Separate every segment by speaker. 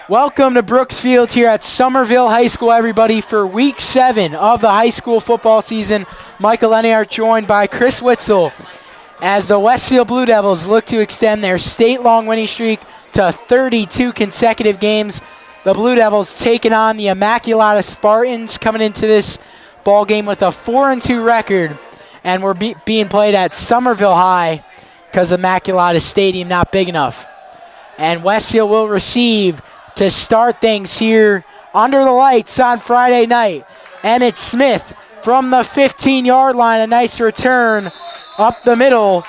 Speaker 1: Welcome to Brooks Field here at Somerville High School, everybody, for Week 7 of the high school football season. Michael Lenniart joined by Chris Witzel as the Westfield Blue Devils look to extend their state-long winning streak to 32 consecutive games. The Blue Devils taking on the Immaculata Spartans, coming into this ball game with a 4-2 record, and we're being played at Somerville High because Immaculata Stadium not big enough. And Westfield will receive to start things here under the lights on Friday night. Emmett Smith from the 15-yard line, a nice return up the middle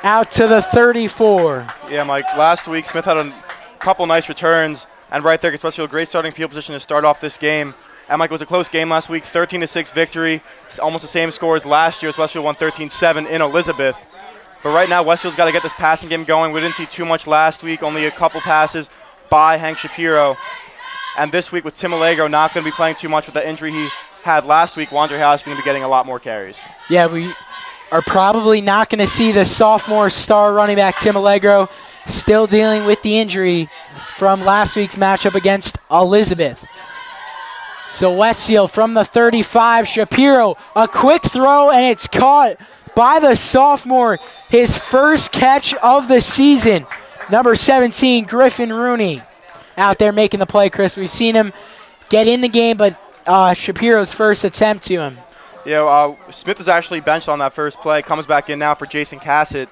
Speaker 1: out to the 34.
Speaker 2: Yeah, Mike, last week Smith had a couple nice returns, and right there gets Westfield a great starting field position to start off this game. And Mike, it was a close game last week, 13-6 victory. It's almost the same score as last year as Westfield won 13-7 in Elizabeth. But right now Westfield's got to get this passing game going. We didn't see too much last week, only a couple passes by Hank Shapiro. And this week with Tim Allegro not going to be playing too much with the injury he had last week, Wandre House is going to be getting a lot more carries.
Speaker 1: Yeah, we are probably not going to see the sophomore star running back Tim Allegro, still dealing with the injury from last week's matchup against Elizabeth. So Westfield from the 35, Shapiro, a quick throw, and it's caught by the sophomore, his first catch of the season. Number 17, Griffin Rooney, out there making the play, Chris. We've seen him get in the game, but Shapiro's first attempt to him.
Speaker 2: Yeah, Smith was actually benched on that first play, comes back in now for Jason Cassett.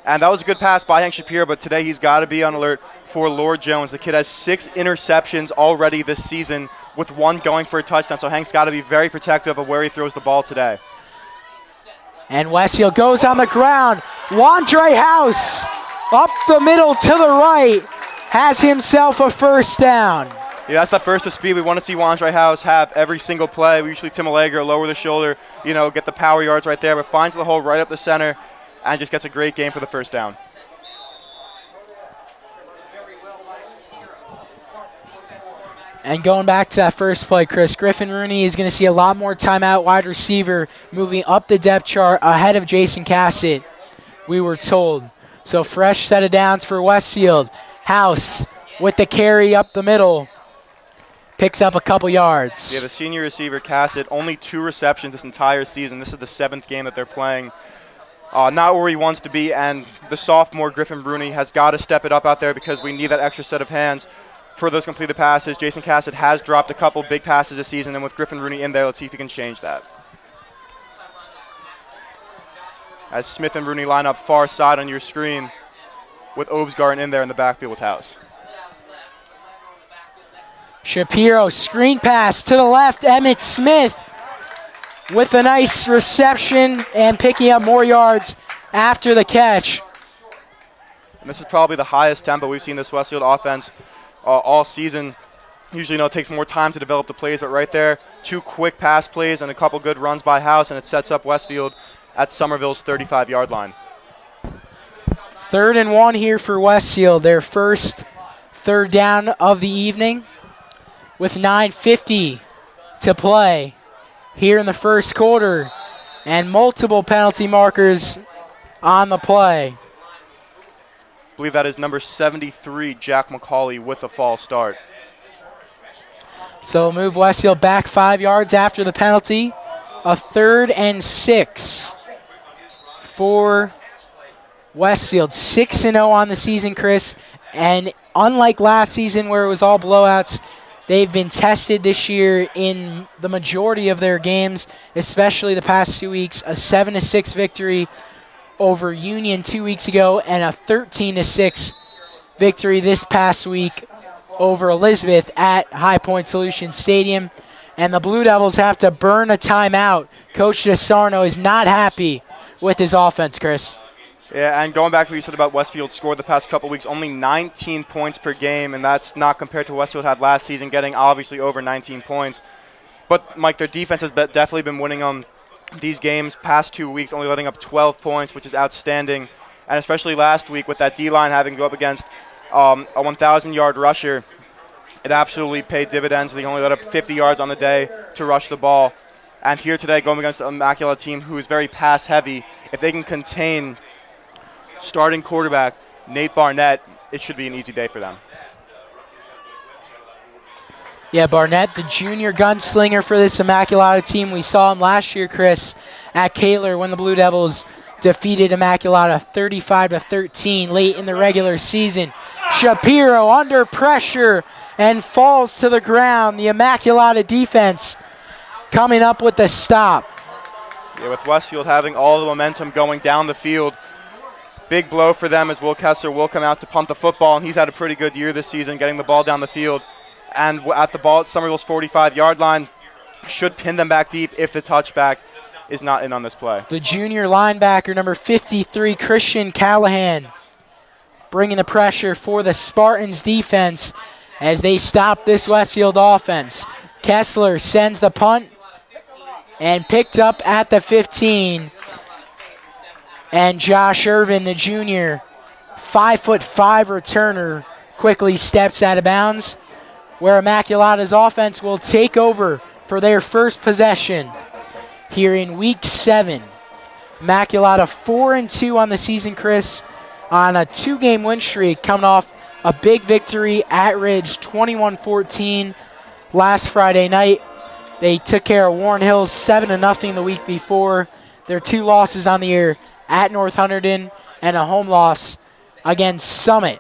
Speaker 2: And that was a good pass by Hank Shapiro, but today he's got to be on alert for Lord Jones. The kid has 6 interceptions already this season, with 1 going for a touchdown, so Hank's got to be very protective of where he throws the ball today.
Speaker 1: And Westfield goes on the ground. Wandre House up the middle to the right, has himself a first down.
Speaker 2: Yeah, that's that burst of speed we want to see Wandre House have every single play. We usually Tim Allegro, lower the shoulder, get the power yards right there, but finds the hole right up the center and just gets a great game for the first down.
Speaker 1: And going back to that first play, Chris, Griffin Rooney is going to see a lot more time out wide receiver, moving up the depth chart ahead of Jason Cassett, we were told. So fresh set of downs for Westfield. House with the carry up the middle. Picks up a couple yards.
Speaker 2: Yeah, the senior receiver, Cassett, only 2 receptions this entire season. This is the 7th game that they're playing. Not where he wants to be, and the sophomore, Griffin Rooney, has got to step it up out there because we need that extra set of hands for those completed passes. Jason Cassett has dropped a couple big passes this season, and with Griffin Rooney in there, let's see if he can change that. As Smith and Rooney line up far side on your screen with Obsgarten in there in the backfield with House.
Speaker 1: Shapiro, screen pass to the left. Emmett Smith with a nice reception and picking up more yards after the catch.
Speaker 2: And this is probably the highest tempo we've seen this Westfield offense all season. Usually, it takes more time to develop the plays, but right there, 2 quick pass plays and a couple good runs by House, and it sets up Westfield at Somerville's 35-yard line.
Speaker 1: 3rd and 1 here for Westfield, their first third down of the evening with 9:50 to play here in the first quarter and multiple penalty markers on the play.
Speaker 2: I believe that is number 73, Jack McCauley, with a false start.
Speaker 1: So move Westfield back 5 yards after the penalty. A 3rd and 6 for Westfield. 6-0 on the season, Chris. And unlike last season where it was all blowouts, they've been tested this year in the majority of their games, especially the past 2 weeks. A 7-6 victory over Union 2 weeks ago, and a 13-6 victory this past week over Elizabeth at High Point Solution Stadium. And the Blue Devils have to burn a timeout. Coach DeSarno is not happy with his offense, Chris.
Speaker 2: Yeah, and going back to what you said about Westfield's score the past couple weeks, only 19 points per game, and that's not compared to what Westfield had last season, getting obviously over 19 points. But, Mike, their defense has definitely been winning them these games. Past 2 weeks, only letting up 12 points, which is outstanding. And especially last week with that D-line having to go up against a 1,000-yard rusher, it absolutely paid dividends. They only let up 50 yards on the day to rush the ball. And here today, going against the Immaculata team who is very pass-heavy, if they can contain starting quarterback Nate Barnett, it should be an easy day for them.
Speaker 1: Yeah, Barnett, the junior gunslinger for this Immaculata team. We saw him last year, Chris, at Kaler when the Blue Devils defeated Immaculata 35-13 late in the regular season. Shapiro under pressure and falls to the ground. The Immaculata defense coming up with the stop.
Speaker 2: Yeah, with Westfield having all the momentum going down the field, big blow for them as Will Kessler will come out to punt the football, and he's had a pretty good year this season getting the ball down the field. And at the ball at Somerville's 45-yard line, should pin them back deep if the touchback is not in on this play.
Speaker 1: The junior linebacker, number 53, Christian Callahan, bringing the pressure for the Spartans defense as they stop this Westfield offense. Kessler sends the punt and picked up at the 15. And Josh Irvin, the junior, 5'5" returner, quickly steps out of bounds, where Immaculata's offense will take over for their first possession here in Week 7. Immaculata 4-2 on the season, Chris, on a 2-game win streak, coming off a big victory at Ridge, 21-14 last Friday night. They took care of Warren Hills 7-0 the week before. Their 2 losses on the year at North Hunterdon and a home loss against Summit.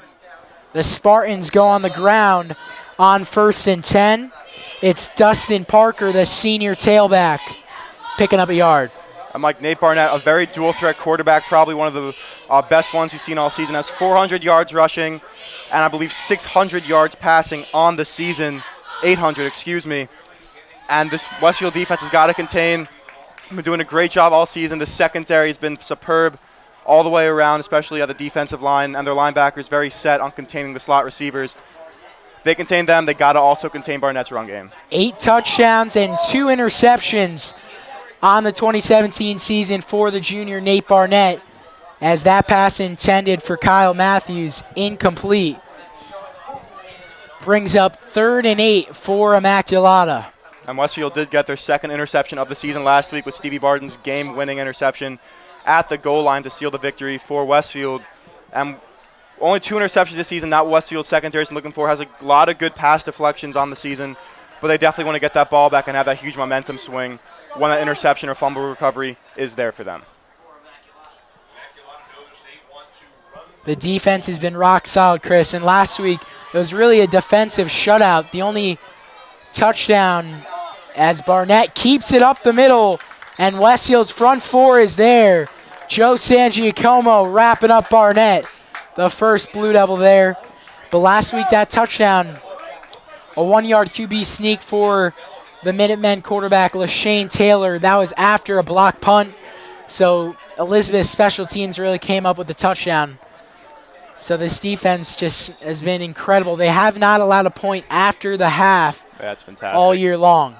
Speaker 1: The Spartans go on the ground on 1st and 10. It's Dustin Parker, the senior tailback, picking up a yard.
Speaker 2: I'm like Nate Barnett, a very dual-threat quarterback, probably one of the best ones we've seen all season. Has 400 yards rushing and I believe 600 yards passing on the season. 800, excuse me. And this Westfield defense has got to contain. Been doing a great job all season. The secondary has been superb all the way around, especially at the defensive line, and their linebackers very set on containing the slot receivers. They contain them. They got to also contain Barnett's run game. 8
Speaker 1: touchdowns and 2 interceptions on the 2017 season for the junior Nate Barnett, as that pass intended for Kyle Matthews, incomplete. Brings up 3rd and 8 for Immaculata.
Speaker 2: And Westfield did get their 2nd interception of the season last week with Stevie Barton's game-winning interception at the goal line to seal the victory for Westfield. And only 2 interceptions this season, not Westfield's secondary is looking for. Has a lot of good pass deflections on the season, but they definitely want to get that ball back and have that huge momentum swing when that interception or fumble recovery is there for them.
Speaker 1: The defense has been rock solid, Chris, and last week it was really a defensive shutout. The only touchdown as Barnett keeps it up the middle, and Westfield's front 4 is there. Joe Sangiacomo wrapping up Barnett, the first Blue Devil there. But last week, that touchdown, a 1-yard QB sneak for the Minutemen quarterback, LaShane Taylor. That was after a block punt, so Elizabeth's special teams really came up with the touchdown. So this defense just has been incredible. They have not allowed a point after the half.
Speaker 2: That's fantastic.
Speaker 1: All year long.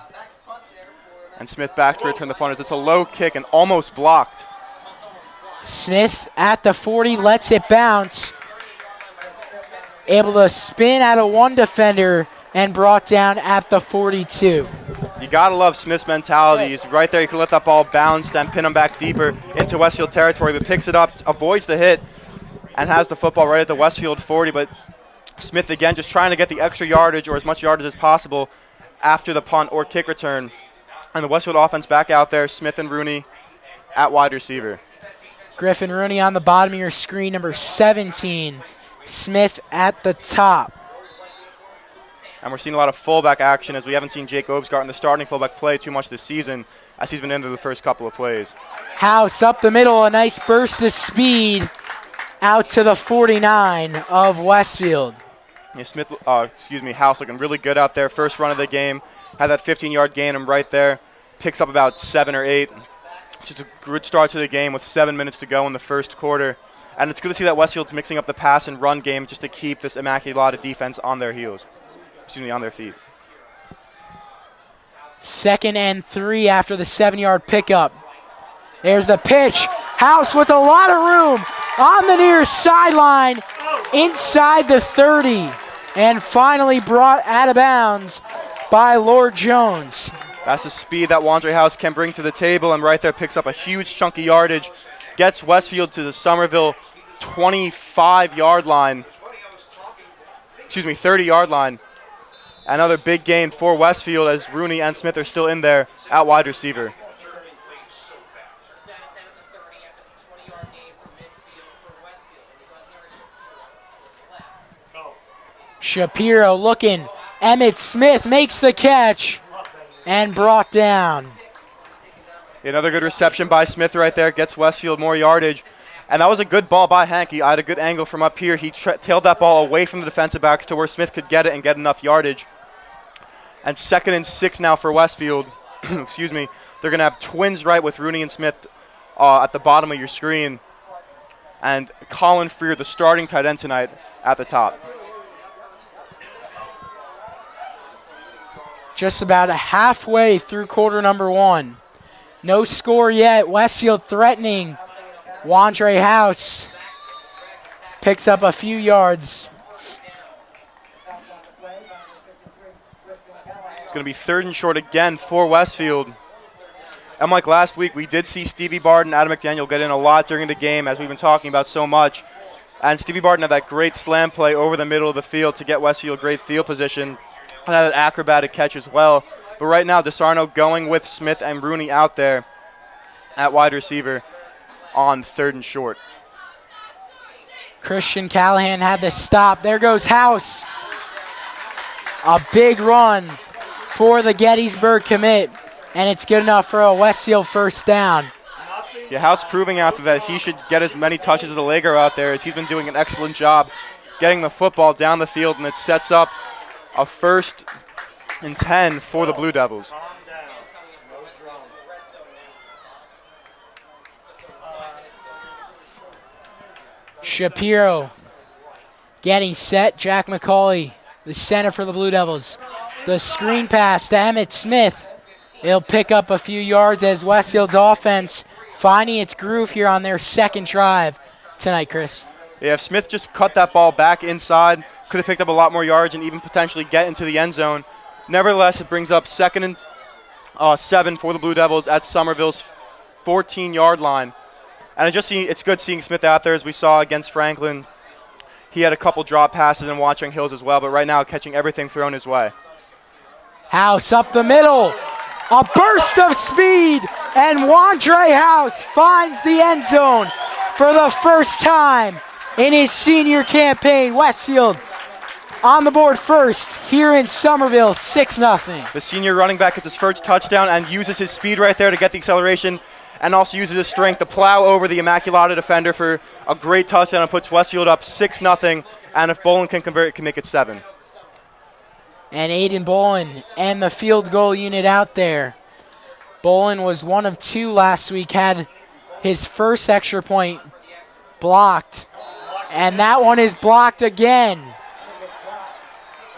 Speaker 2: And Smith back to return the punters. It's a low kick and almost blocked.
Speaker 1: Smith at the 40 lets it bounce. Able to spin out of one defender and brought down at the 42.
Speaker 2: You got to love Smith's mentality. He's right there. He can let that ball bounce, then pin him back deeper into Westfield territory, but picks it up, avoids the hit, and has the football right at the Westfield 40. But Smith, again, just trying to get the extra yardage or as much yardage as possible after the punt or kick return. And the Westfield offense back out there, Smith and Rooney at wide receiver.
Speaker 1: Griffin Rooney on the bottom of your screen, number 17. Smith at the top.
Speaker 2: And we're seeing a lot of fullback action as we haven't seen Jake Obsgart in the starting fullback play too much this season as he's been into the first couple of plays.
Speaker 1: House up the middle, a nice burst of speed out to the 49 of Westfield.
Speaker 2: Yeah, House looking really good out there. First run of the game. Had that 15-yard gain him right there. Picks up about 7 or 8. Just a good start to the game with 7 minutes to go in the first quarter. And it's good to see that Westfield's mixing up the pass and run game just to keep this Immaculata defense on their heels. On their feet.
Speaker 1: 2nd and 3 after the 7-yard pickup. There's the pitch. House with a lot of room on the near sideline inside the 30. And finally brought out of bounds by Lord Jones.
Speaker 2: That's the speed that Wandre House can bring to the table, and right there picks up a huge chunk of yardage. Gets Westfield to the Somerville 25-yard line. 30-yard line. Another big gain for Westfield as Rooney and Smith are still in there at wide receiver.
Speaker 1: Shapiro looking. Emmett Smith makes the catch and brought down.
Speaker 2: Another good reception by Smith right there. Gets Westfield more yardage. And that was a good ball by Hank. He had a good angle from up here. He tailed that ball away from the defensive backs to where Smith could get it and get enough yardage. And 2nd and 6 now for Westfield. Excuse me. They're going to have twins right with Rooney and Smith at the bottom of your screen. And Colin Freer, the starting tight end tonight, at the top.
Speaker 1: Just about halfway through quarter number 1. No score yet. Westfield threatening. Wandre House picks up a few yards.
Speaker 2: It's going to be 3rd and short again for Westfield. And like last week, we did see Stevie Barden and Adam McDaniel get in a lot during the game, as we've been talking about so much. And Stevie Barden had that great slam play over the middle of the field to get Westfield great field position. And had an acrobatic catch as well. But right now, DeSarno going with Smith and Rooney out there at wide receiver on 3rd and short.
Speaker 1: Christian Callahan had the stop. There goes House. A big run for the Gettysburg commit, and it's good enough for a Westfield first down.
Speaker 2: Yeah, House proving out that he should get as many touches as Allegro out there, as he's been doing an excellent job getting the football down the field, and it sets up a 1st and 10 for the Blue Devils.
Speaker 1: Shapiro getting set. Jack McCauley, the center for the Blue Devils. The screen pass to Emmett Smith. It'll pick up a few yards as Westfield's offense finding its groove here on their 2nd drive tonight, Chris.
Speaker 2: Yeah, if Smith just cut that ball back inside, could have picked up a lot more yards and even potentially get into the end zone. Nevertheless, it brings up 2nd and 7 for the Blue Devils at Somerville's 14-yard line. And it's good seeing Smith out there, as we saw against Franklin. He had a couple drop passes and Watchung Hills as well, but right now catching everything thrown his way.
Speaker 1: House up the middle. A burst of speed, and Wandre House finds the end zone for the first time in his senior campaign. Westfield on the board first here in Somerville, 6-0.
Speaker 2: The senior running back gets his first touchdown and uses his speed right there to get the acceleration, and also uses his strength to plow over the Immaculata defender for a great touchdown and puts Westfield up 6-0. And if Bolin can convert, it can make it 7.
Speaker 1: And Aiden Bolin and the field goal unit out there. Bolin was 1 of 2 last week, had his first extra point blocked. And that one is blocked again.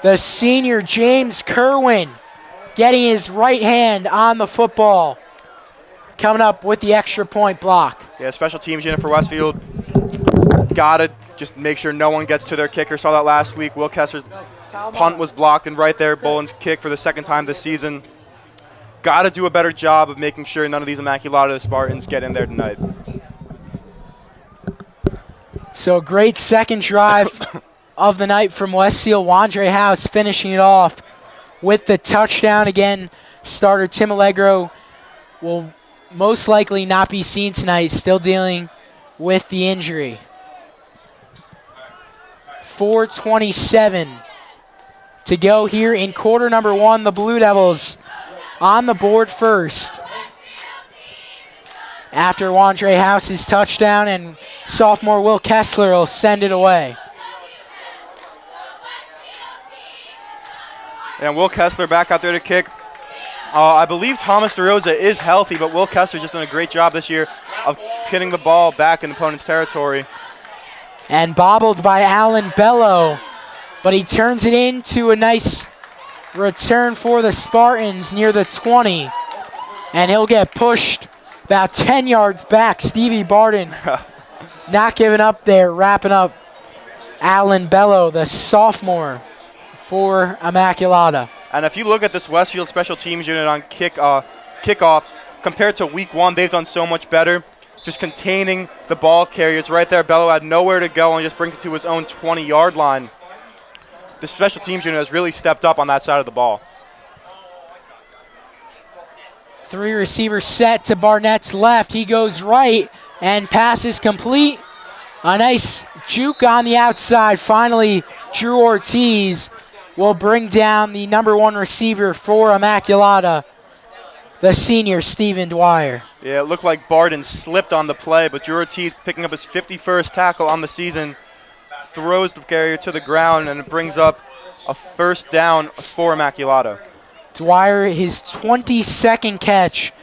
Speaker 1: The senior James Kerwin getting his right hand on the football, coming up with the extra point block.
Speaker 2: Yeah, special teams unit for Westfield. Gotta just make sure no one gets to their kicker. Saw that last week. Will Kessler's punt was blocked, and right there, Bolin's kick for the 2nd time this season. Gotta do a better job of making sure none of these Immaculata Spartans get in there tonight.
Speaker 1: So a great 2nd drive of the night from Westfield. Wandre House finishing it off with the touchdown. Again, starter Tim Allegro will most likely not be seen tonight, still dealing with the injury. 4:27 to go here in quarter number 1. The Blue Devils on the board first. After Wandre House's touchdown, and sophomore Will Kessler will send it away.
Speaker 2: And Will Kessler back out there to kick. I believe Thomas DeRosa is healthy, but Will Kessler just done a great job this year of hitting the ball back in opponent's territory.
Speaker 1: And bobbled by Alan Bello, but he turns it into a nice return for the Spartans near the 20. And he'll get pushed about 10 yards back. Stevie Barden not giving up there, wrapping up Alan Bello, the sophomore for Immaculata.
Speaker 2: And if you look at this Westfield special teams unit on kickoff, compared to week 1, they've done so much better. Just containing the ball carriers right there. Bello had nowhere to go and just brings it to his own 20-yard line. the special teams unit has really stepped up on that side of the ball.
Speaker 1: 3 receivers set to Barnett's left. He goes right, and pass is complete. A nice juke on the outside. Finally, Drew Ortiz will bring down the number 1 receiver for Immaculata, the senior Stephen Dwyer.
Speaker 2: Yeah, it looked like Barden slipped on the play, but Drew Ortiz picking up his 51st tackle on the season, throws the carrier to the ground, and it brings up a first down for Immaculata.
Speaker 1: Dwyer, his 22nd catch,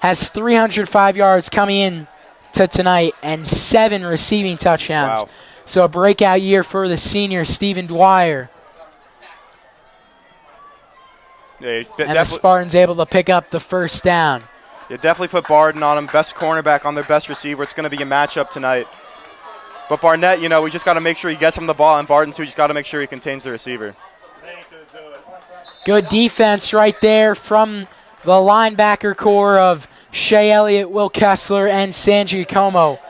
Speaker 1: has 305 yards coming in to tonight and 7 receiving touchdowns.
Speaker 2: Wow.
Speaker 1: So a breakout year for the senior Stephen Dwyer.
Speaker 2: Yeah,
Speaker 1: And the Spartans able to pick up the first down.
Speaker 2: You definitely put Barden on him. Best cornerback on their best receiver. It's going to be a matchup tonight. But Barnett, we just got to make sure he gets him the ball, and Barden, too, just got to make sure he contains the receiver.
Speaker 1: Good defense right there from the linebacker core of Shea Elliott, Will Kessler, and Sanji Como,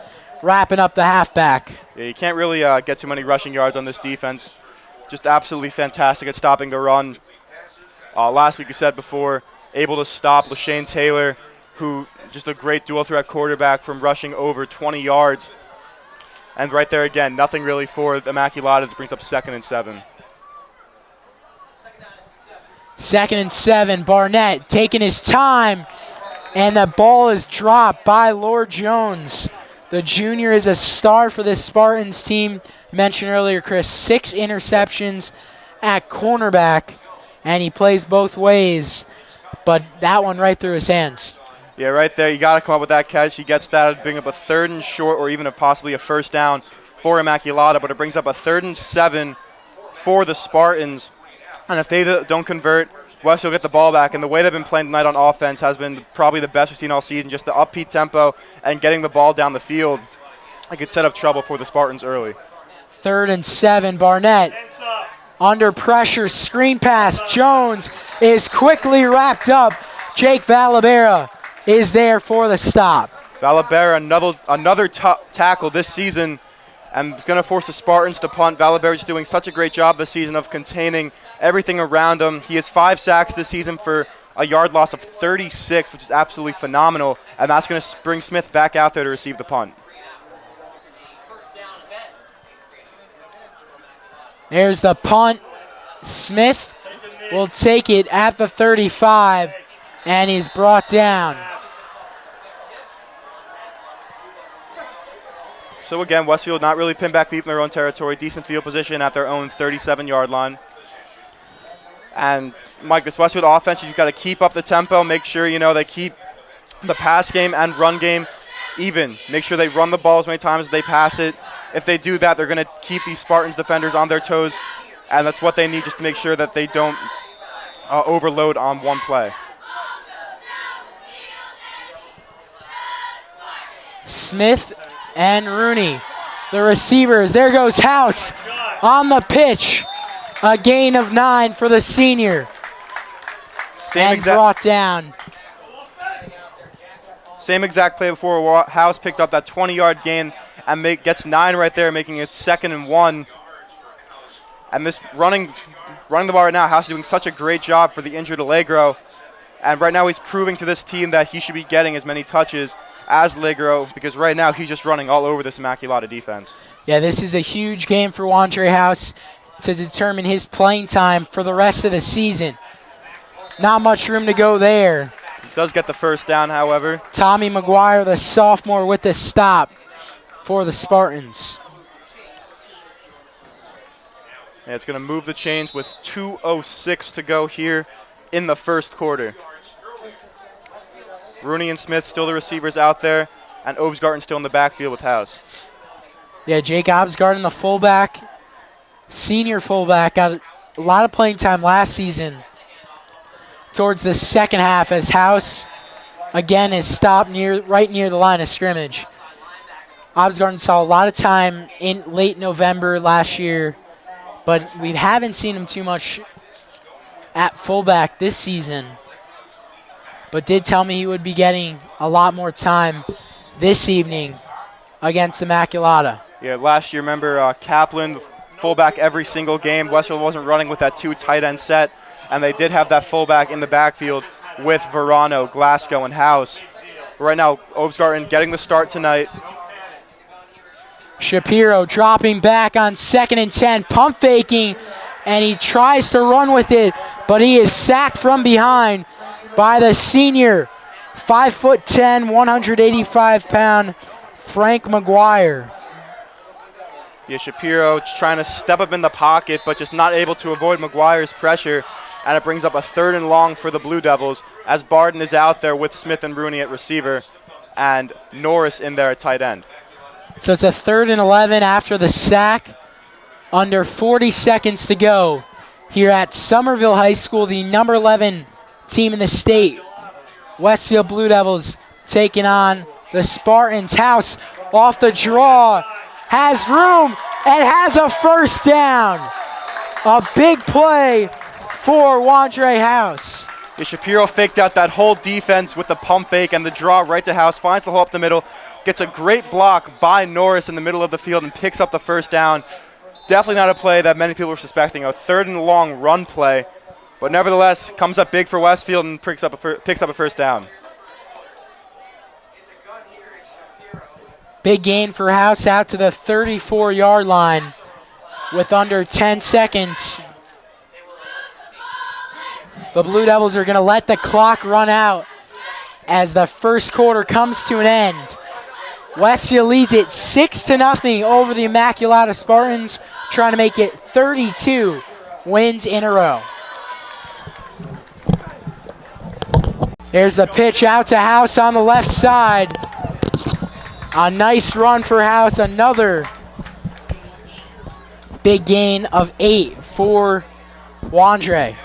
Speaker 1: wrapping up the halfback.
Speaker 2: Yeah, you can't really get too many rushing yards on this defense. Just absolutely fantastic at stopping the run. Last week, you said before, able to stop LaShane Taylor, who just a great dual threat quarterback from rushing over 20 yards. And right there again, nothing really for Immaculata. It brings up 2nd and 7.
Speaker 1: 2nd and 7. Barnett taking his time, and the ball is dropped by Lord Jones. The junior is a star for this Spartans team. Mentioned earlier, Chris, 6 interceptions at cornerback, and he plays both ways, but that one right through his hands.
Speaker 2: Yeah, right there. You got to come up with that catch. He gets that. It'd bring up a 3rd and short, or even possibly a first down for Immaculata, but it brings up a 3rd and 7 for the Spartans. And if they don't convert, Westfield will get the ball back. And the way they've been playing tonight on offense has been probably the best we've seen all season. Just the upbeat tempo and getting the ball down the field. It could set up trouble for the Spartans early.
Speaker 1: 3rd and 7. Barnett under pressure. Screen pass. Jones is quickly wrapped up. Jake Valabera is there for the stop.
Speaker 2: Valabera, another tackle this season, and it's going to force the Spartans to punt. Valabera is doing such a great job this season of containing everything around him. He has 5 sacks this season for a yard loss of 36, which is absolutely phenomenal, and that's going to bring Smith back out there to receive the punt.
Speaker 1: There's the punt. Smith will take it at the 35, and he's brought down.
Speaker 2: So again, Westfield not really pinned back deep in their own territory. Decent field position at their own 37-yard line. And Mike, this Westfield offense, you've got to keep up the tempo. Make sure they keep the pass game and run game even. Make sure they run the ball as many times as they pass it. If they do that, they're going to keep these Spartans defenders on their toes, and that's what they need just to make sure that they don't overload on one play.
Speaker 1: Smith and Rooney, the receivers. There goes House on the pitch. A gain of 9 for the senior. Brought down.
Speaker 2: Same exact play before. House picked up that 20-yard gain and gets 9 right there, making it 2nd and 1. And this running the ball right now, House is doing such a great job for the injured Allegro. And right now he's proving to this team that he should be getting as many touches as Allegro, because right now he's just running all over this Immaculata defense.
Speaker 1: Yeah, this is a huge game for Wandre House to determine his playing time for the rest of the season. Not much room to go there.
Speaker 2: He does get the first down, however.
Speaker 1: Tommy McGuire, the sophomore, with the stop for the Spartans.
Speaker 2: And it's going to move the chains with 2:06 to go here in the first quarter. Rooney and Smith still the receivers out there, and Obsgarten still in the backfield with House.
Speaker 1: Yeah, Jake Obsgarten, the fullback, senior fullback, got a lot of playing time last season towards the second half as House, again, is stopped right near the line of scrimmage. Obsgarten saw a lot of time in late November last year, but we haven't seen him too much at fullback this season, but did tell me he would be getting a lot more time this evening against Immaculata.
Speaker 2: Yeah, last year, remember Kaplan, fullback every single game. Westfield wasn't running with that 2 tight end set, and they did have that fullback in the backfield with Verano, Glasgow, and House. Right now, Obsgarten getting the start tonight.
Speaker 1: Shapiro dropping back on 2nd and 10, pump faking, and he tries to run with it, but he is sacked from behind by the senior, 5'10", 185-pound Frank McGuire.
Speaker 2: Yeah, Shapiro trying to step up in the pocket, but just not able to avoid McGuire's pressure, and it brings up a 3rd and long for the Blue Devils as Barden is out there with Smith and Rooney at receiver and Norris in there at tight end.
Speaker 1: So it's a 3rd and 11 after the sack. Under 40 seconds to go here at Somerville High School, the number 11 team in the state. Westfield Blue Devils taking on the Spartans. House off the draw, has room, and has a first down. A big play for Wandre House.
Speaker 2: Yeah, Shapiro faked out that whole defense with the pump fake and the draw right to House, finds the hole up the middle, gets a great block by Norris in the middle of the field and picks up the first down. Definitely not a play that many people were suspecting, a 3rd and long run play, but nevertheless comes up big for Westfield and picks up a first down.
Speaker 1: Big gain for House out to the 34-yard line with under 10 seconds. The Blue Devils are going to let the clock run out as the first quarter comes to an end. Westfield leads it 6-0 over the Immaculata Spartans, trying to make it 32 wins in a row. There's the pitch out to House on the left side. A nice run for House. Another big gain of 8 for Wandre.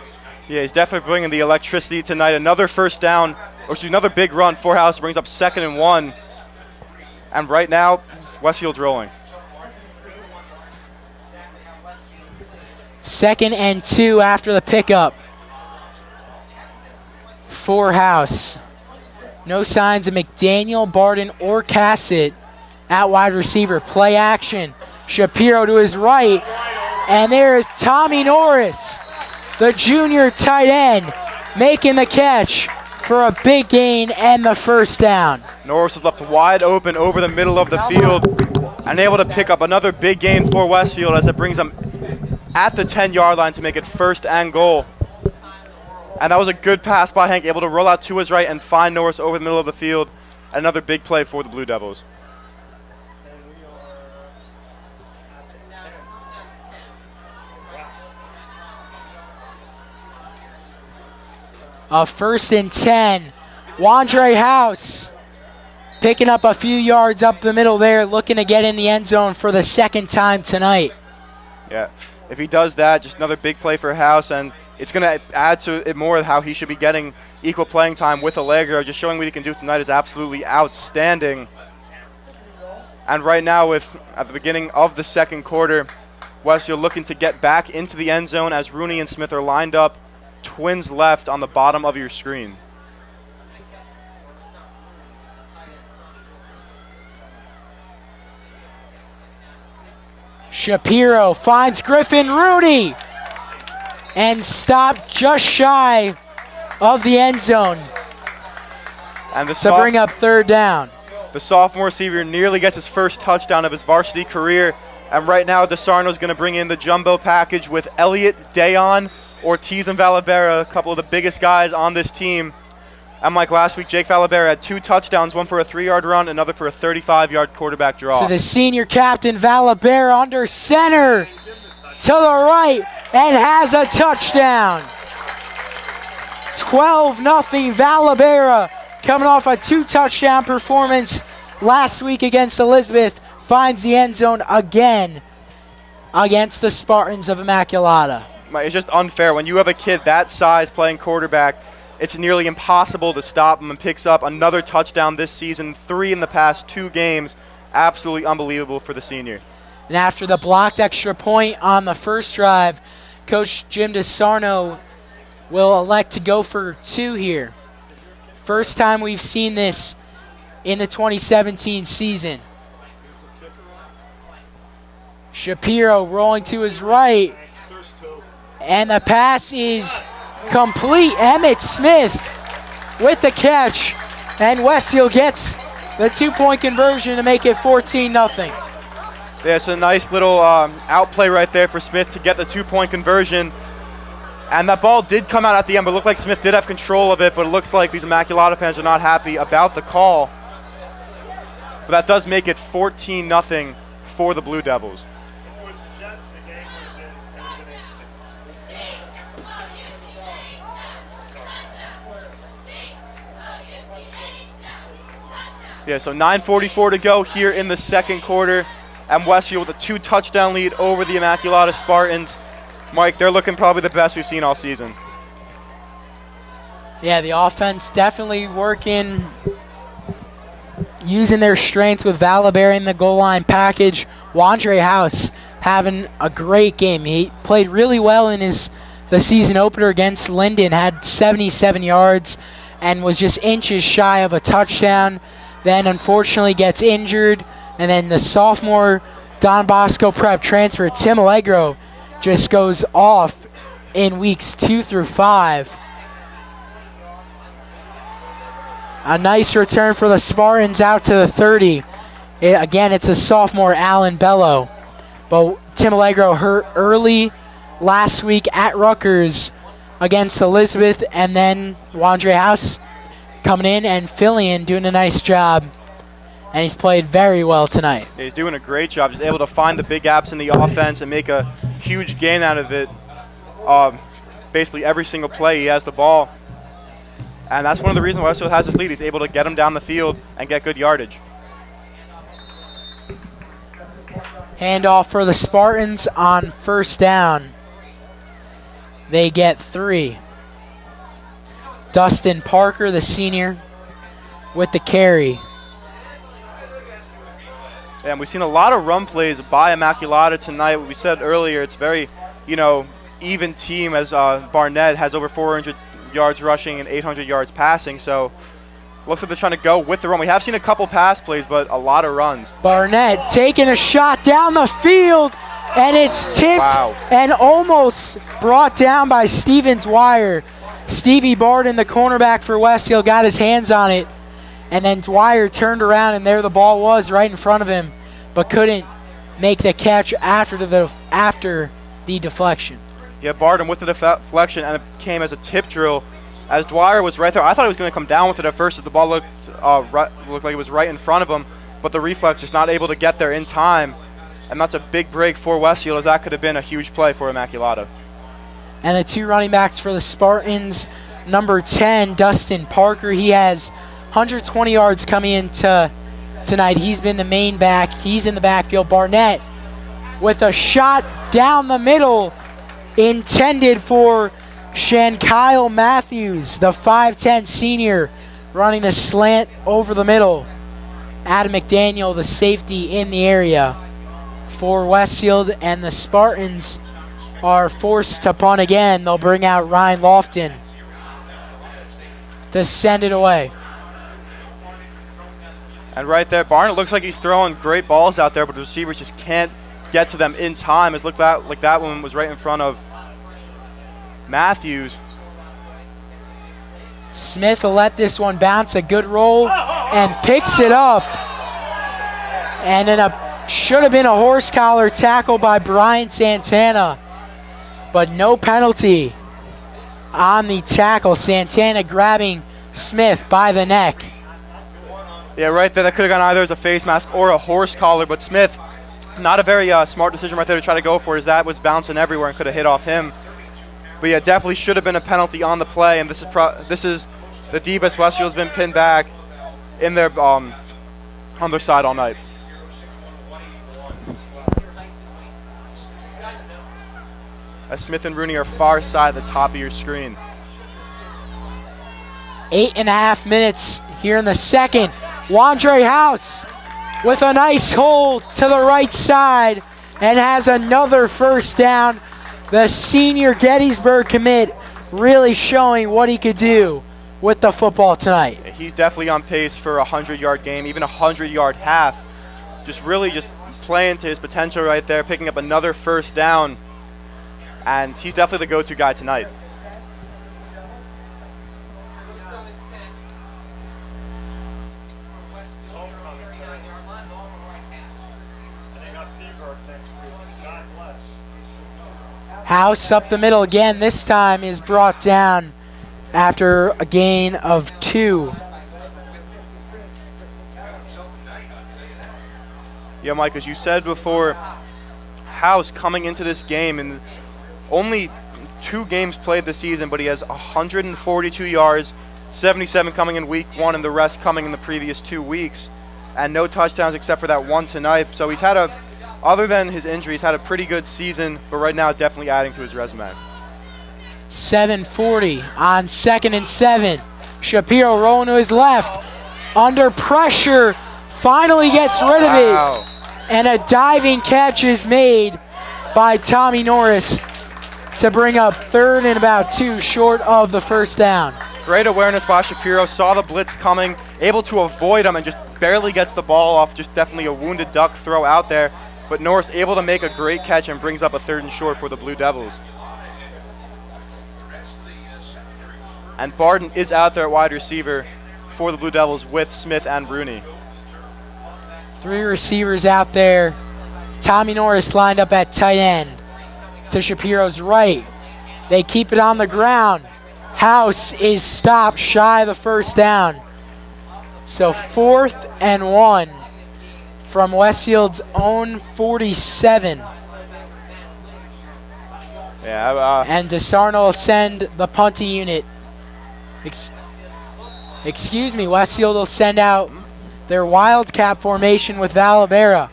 Speaker 2: Yeah, he's definitely bringing the electricity tonight. Another first down, another big run for House, brings up 2nd and 1. And right now, Westfield's rolling.
Speaker 1: 2nd and 2 after the pickup for House. No signs of McDaniel, Barden, or Cassett at wide receiver. Play action. Shapiro to his right. And there is Tommy Norris, the junior tight end, making the catch for a big gain and the first down.
Speaker 2: Norris was left wide open over the middle of the field and able to pick up another big gain for Westfield as it brings them at the 10-yard line to make it 1st and goal. And that was a good pass by Hank, able to roll out to his right and find Norris over the middle of the field. Another big play for the Blue Devils.
Speaker 1: A 1st and 10. Wandre House picking up a few yards up the middle there, looking to get in the end zone for the 2nd time tonight.
Speaker 2: Yeah, if he does that, just another big play for House, and it's going to add to it more how he should be getting equal playing time with Allegro. Just showing what he can do tonight is absolutely outstanding. And right now, at the beginning of the 2nd quarter, Westfield looking to get back into the end zone as Rooney and Smith are lined up, twins left on the bottom of your screen.
Speaker 1: Shapiro finds Griffin Rooney and stopped just shy of the end zone
Speaker 2: and
Speaker 1: to bring up 3rd down.
Speaker 2: The sophomore receiver nearly gets his first touchdown of his varsity career, and right now DeSarno's going to bring in the jumbo package with Elliott, Dayon, Ortiz, and Valabera, a couple of the biggest guys on this team. And like last week, Jake Valabera had 2 touchdowns, one for a 3-yard run, another for a 35-yard quarterback draw.
Speaker 1: So the senior captain, Valabera, under center to the right and has a touchdown. 12-0 Valabera, coming off a 2-touchdown performance last week against Elizabeth, finds the end zone again against the Spartans of Immaculata.
Speaker 2: It's just unfair. When you have a kid that size playing quarterback, it's nearly impossible to stop him, and picks up another touchdown this season, 3 in the past 2 games. Absolutely unbelievable for the senior.
Speaker 1: And after the blocked extra point on the first drive, Coach Jim DeSarno will elect to go for 2 here. First time we've seen this in the 2017 season. Shapiro rolling to his right. And the pass is complete. Emmett Smith with the catch. And Westfield gets the 2-point conversion to make it 14-0.
Speaker 2: Yeah, it's a nice little outplay right there for Smith to get the 2-point conversion. And that ball did come out at the end, but it looked like Smith did have control of it, but it looks like these Immaculata fans are not happy about the call. But that does make it 14-0 for the Blue Devils. Yeah, so 9:44 to go here in the second quarter. And Westfield with a 2-touchdown lead over the Immaculata Spartans. Mike, they're looking probably the best we've seen all season.
Speaker 1: Yeah, the offense definitely working, using their strengths with Valaberry in the goal line package. Wandre House having a great game. He played really well in the season opener against Linden, had 77 yards and was just inches shy of a touchdown. Then unfortunately gets injured. And then the sophomore Don Bosco Prep transfer, Tim Allegro, just goes off in weeks 2 through 5. A nice return for the Spartans out to the 30. Again, it's a sophomore, Alan Bello. But Tim Allegro hurt early last week at Rutgers against Elizabeth. And then Wandre House coming in and filling, doing a nice job. And he's played very well tonight.
Speaker 2: Yeah, he's doing a great job, just able to find the big gaps in the offense and make a huge gain out of it. Basically every single play he has the ball. And that's one of the reasons why Westfield has this lead. He's able to get him down the field and get good yardage.
Speaker 1: Handoff for the Spartans on first down. They get 3. Dustin Parker, the senior, with the carry.
Speaker 2: And we've seen a lot of run plays by Immaculata tonight. We said earlier, it's very, even team, as Barnett has over 400 yards rushing and 800 yards passing. So looks like they're trying to go with the run. We have seen a couple pass plays, but a lot of runs.
Speaker 1: Barnett taking a shot down the field, and it's tipped and almost brought down by Steven Dwyer. Stevie Barden, the cornerback for Westfield, got his hands on it. And then Dwyer turned around, and there the ball was right in front of him, but couldn't make the catch after the deflection.
Speaker 2: Yeah, Barden with the deflection, and it came as a tip drill. As Dwyer was right there, I thought he was going to come down with it at first, as the ball looked like it was right in front of him, but the reflex just not able to get there in time. And that's a big break for Westfield, as that could have been a huge play for Immaculata.
Speaker 1: And the 2 running backs for the Spartans, number 10, Dustin Parker, he has 120 yards coming into tonight. He's been the main back. He's in the backfield. Barnett with a shot down the middle intended for Shankyle Matthews, the 5'10 senior, running a slant over the middle. Adam McDaniel, the safety in the area for Westfield, and the Spartans are forced to punt again. They'll bring out Ryan Lofton to send it away.
Speaker 2: And right there, Barnett looks like he's throwing great balls out there, but the receivers just can't get to them in time. It looked like that one was right in front of Matthews.
Speaker 1: Smith will let this one bounce, a good roll, and picks it up. And then should have been a horse collar tackle by Brian Santana, but no penalty on the tackle. Santana grabbing Smith by the neck.
Speaker 2: Yeah, right there, that could have gone either as a face mask or a horse collar, but Smith, not a very smart decision right there to try to go for, as that was bouncing everywhere and could have hit off him. But yeah, definitely should have been a penalty on the play, and this is the deepest Westfield's been pinned back in their on their side all night. As Smith and Rooney are far side at the top of your screen.
Speaker 1: 8.5 minutes here in the second. Wandre House with a nice hole to the right side and has another first down. The senior Gettysburg commit really showing what he could do with the football tonight.
Speaker 2: He's definitely on pace for a 100-yard game, even a 100-yard half. Just really just playing to his potential right there, picking up another first down. And he's definitely the go-to guy tonight.
Speaker 1: House up the middle again. This time is brought down after a gain of 2.
Speaker 2: Yeah, Mike, as you said before, House coming into this game and only 2 games played this season, but he has 142 yards, 77 coming in week 1 and the rest coming in the previous 2 weeks, and no touchdowns except for that one tonight. So he's had other than his injuries, had a pretty good season, but right now definitely adding to his resume.
Speaker 1: 7:40 on 2nd and 7. Shapiro rolling to his left. Under pressure, finally gets rid of it. And a diving catch is made by Tommy Norris to bring up 3rd and about 2 short of the first down.
Speaker 2: Great awareness by Shapiro, saw the blitz coming, able to avoid him and just barely gets the ball off, just definitely a wounded duck throw out there. But Norris able to make a great catch and brings up a 3rd and short for the Blue Devils. And Barden is out there at wide receiver for the Blue Devils with Smith and Rooney.
Speaker 1: 3 receivers out there. Tommy Norris lined up at tight end to Shapiro's right. They keep it on the ground. House is stopped shy of the first down. So 4th and 1 from Westfield's own 47. And DeSarno will send the punting unit. Excuse me, Westfield will send out their wildcat formation with Valabera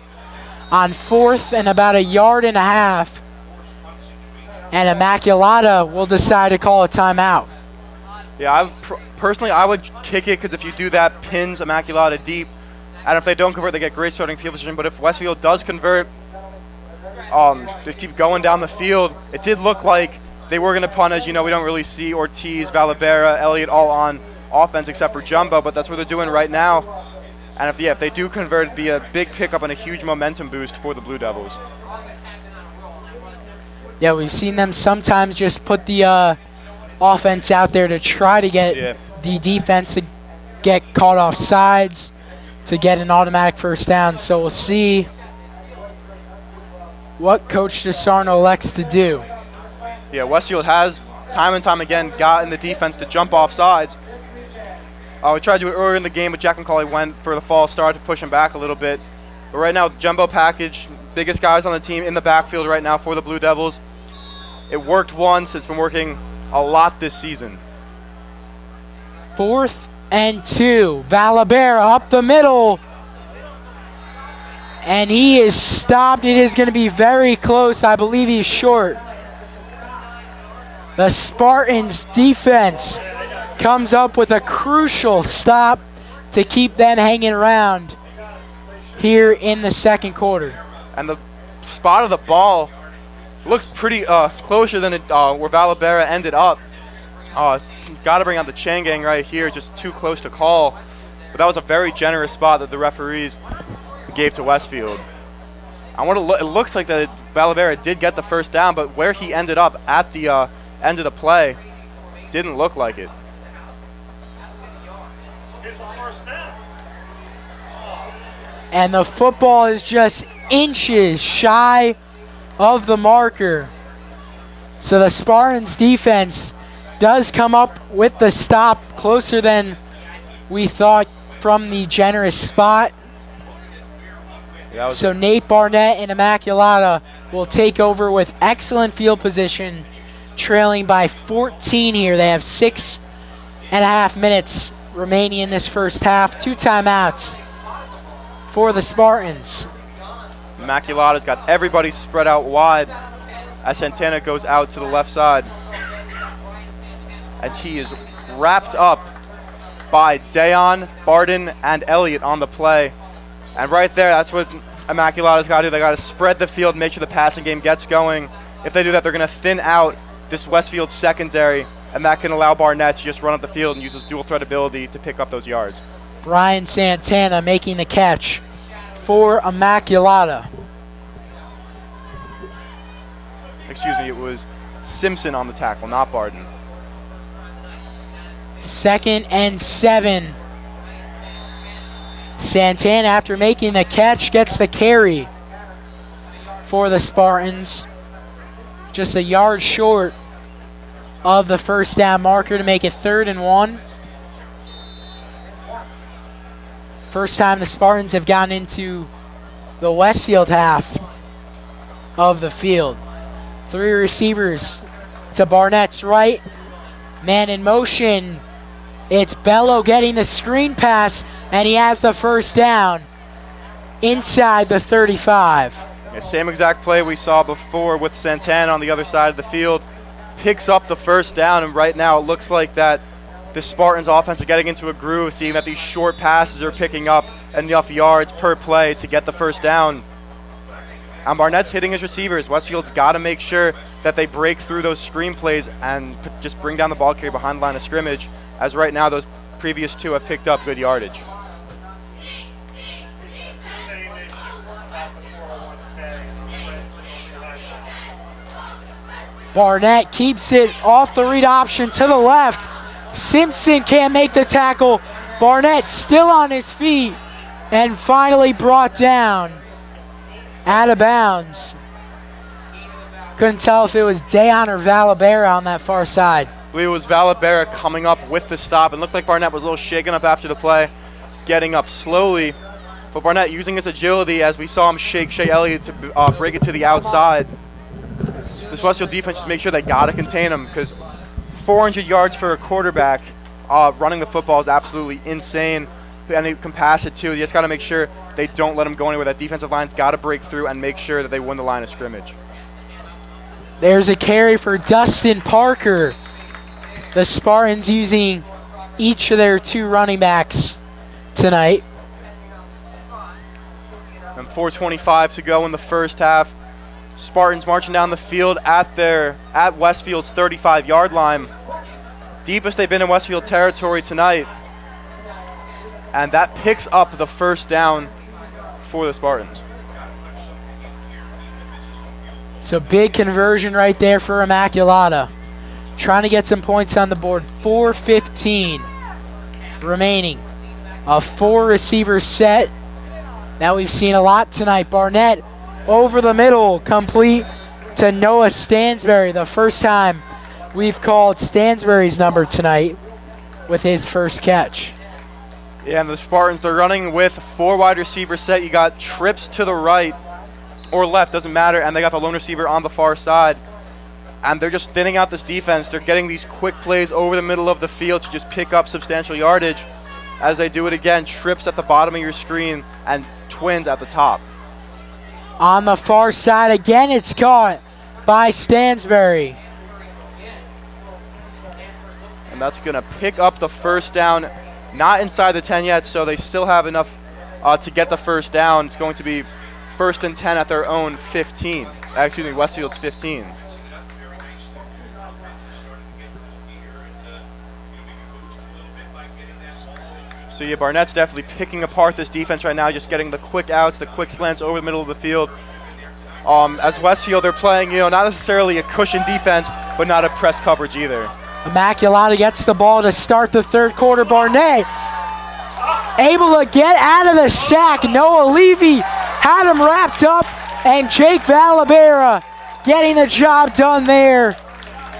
Speaker 1: on 4th and about 1.5 yards. And Immaculata will decide to call a timeout.
Speaker 2: Yeah, personally, I would kick it because if you do that, pins Immaculata deep. And if they don't convert, they get great starting field position. But if Westfield does convert, just keep going down the field. It did look like they were going to punt. As you know, we don't really see Ortiz, Valabera, Elliott all on offense except for Jumbo, but that's what they're doing right now. And if they do convert, it'd be a big pickup and a huge momentum boost for the Blue Devils.
Speaker 1: Yeah, we've seen them sometimes just put the offense out there to try to get the defense to get caught off sides, to get an automatic first down. So we'll see what Coach DeSarno elects to do.
Speaker 2: Yeah, Westfield has time and time again gotten the defense to jump off sides. We tried to do it earlier in the game, but Jack McCauley went for the false start to push him back a little bit. But right now, jumbo package, biggest guys on the team in the backfield right now for the Blue Devils. It worked once. It's been working a lot this season.
Speaker 1: 4th and 2. Valabera up the middle. And he is stopped. It is going to be very close. I believe he's short. The Spartans defense comes up with a crucial stop to keep them hanging around here in the 2nd quarter.
Speaker 2: And the spot of the ball looks pretty closer than where Valabera ended up. Got to bring out the chain gang right here, just too close to call. But that was a very generous spot that the referees gave to Westfield. It looks like that Valabera did get the first down, but where he ended up at the end of the play didn't look like it.
Speaker 1: And the football is just inches shy of the marker. So the Spartans defense does come up with the stop closer than we thought from the generous spot. So Nate Barnett and Immaculata will take over with excellent field position, trailing by 14 here. They have 6.5 minutes remaining in this first half. 2 timeouts for the Spartans.
Speaker 2: Immaculata's got everybody spread out wide as Santana goes out to the left side. And he is wrapped up by Dayon, Barden, and Elliott on the play. And right there, that's what Immaculata's got to do. They got to spread the field, make sure the passing game gets going. If they do that, they're going to thin out this Westfield secondary, and that can allow Barnett to just run up the field and use his dual threat ability to pick up those yards.
Speaker 1: Brian Santana making the catch for Immaculata.
Speaker 2: Excuse me, it was Simpson on the tackle, not Barden.
Speaker 1: 2nd and 7. Santana, after making the catch, gets the carry for the Spartans. Just a yard short of the first down marker to make it 3rd and 1. First time the Spartans have gotten into the Westfield half of the field. 3 receivers to Barnett's right. Man in motion. It's Bello getting the screen pass, and he has the first down inside the 35.
Speaker 2: Yeah, same exact play we saw before with Santana on the other side of the field. Picks up the first down, and right now it looks like that the Spartans offense is getting into a groove, seeing that these short passes are picking up enough yards per play to get the first down. And Barnett's hitting his receivers. Westfield's got to make sure that they break through those screen plays and just bring down the ball carrier behind the line of scrimmage, as right now those previous 2 have picked up good yardage.
Speaker 1: Barnett keeps it off the read option to the left. Simpson can't make the tackle. Barnett still on his feet and finally brought down out of bounds. Couldn't tell if it was Dayon or Valabera on that far side.
Speaker 2: I believe it was Valabera coming up with the stop, and looked like Barnett was a little shaken up after the play, getting up slowly. But Barnett using his agility, as we saw him shake Shea Elliott to break it to the outside. This Westfield defense just make sure they got to contain him, because 400 yards for a quarterback running the football is absolutely insane. And he can pass it too. You just got to make sure they don't let him go anywhere. That defensive line's got to break through and make sure that they win the line of scrimmage.
Speaker 1: There's a carry for Dustin Parker. The Spartans using each of their 2 running backs tonight.
Speaker 2: And 4:25 to go in the first half. Spartans marching down the field at Westfield's 35-yard line. Deepest they've been in Westfield territory tonight. And that picks up the first down for the Spartans.
Speaker 1: So big conversion right there for Immaculata. Trying to get some points on the board. 4:15 remaining. A 4-receiver set that we've seen a lot tonight. Barnett over the middle, complete to Noah Stansberry. The first time we've called Stansberry's number tonight with his first catch.
Speaker 2: Yeah, and the Spartans, they're running with 4 wide receiver set. You got trips to the right or left, doesn't matter, and they got the lone receiver on the far side. And they're just thinning out this defense. They're getting these quick plays over the middle of the field to just pick up substantial yardage. As they do it again, trips at the bottom of your screen and twins at the top.
Speaker 1: On the far side again, it's caught by Stansberry.
Speaker 2: And that's going to pick up the first down. Not inside the 10 yet, so they still have enough to get the first down. It's going to be 1st and 10 at their own 15. Excuse me, Westfield's 15. So yeah, Barnett's definitely picking apart this defense right now, just getting the quick outs, the quick slants over the middle of the field. As Westfield, they're playing, not necessarily a cushion defense, but not a press coverage either.
Speaker 1: Immaculata gets the ball to start the 3rd quarter. Barnett able to get out of the sack. Noah Levy had him wrapped up, and Jake Valabera getting the job done there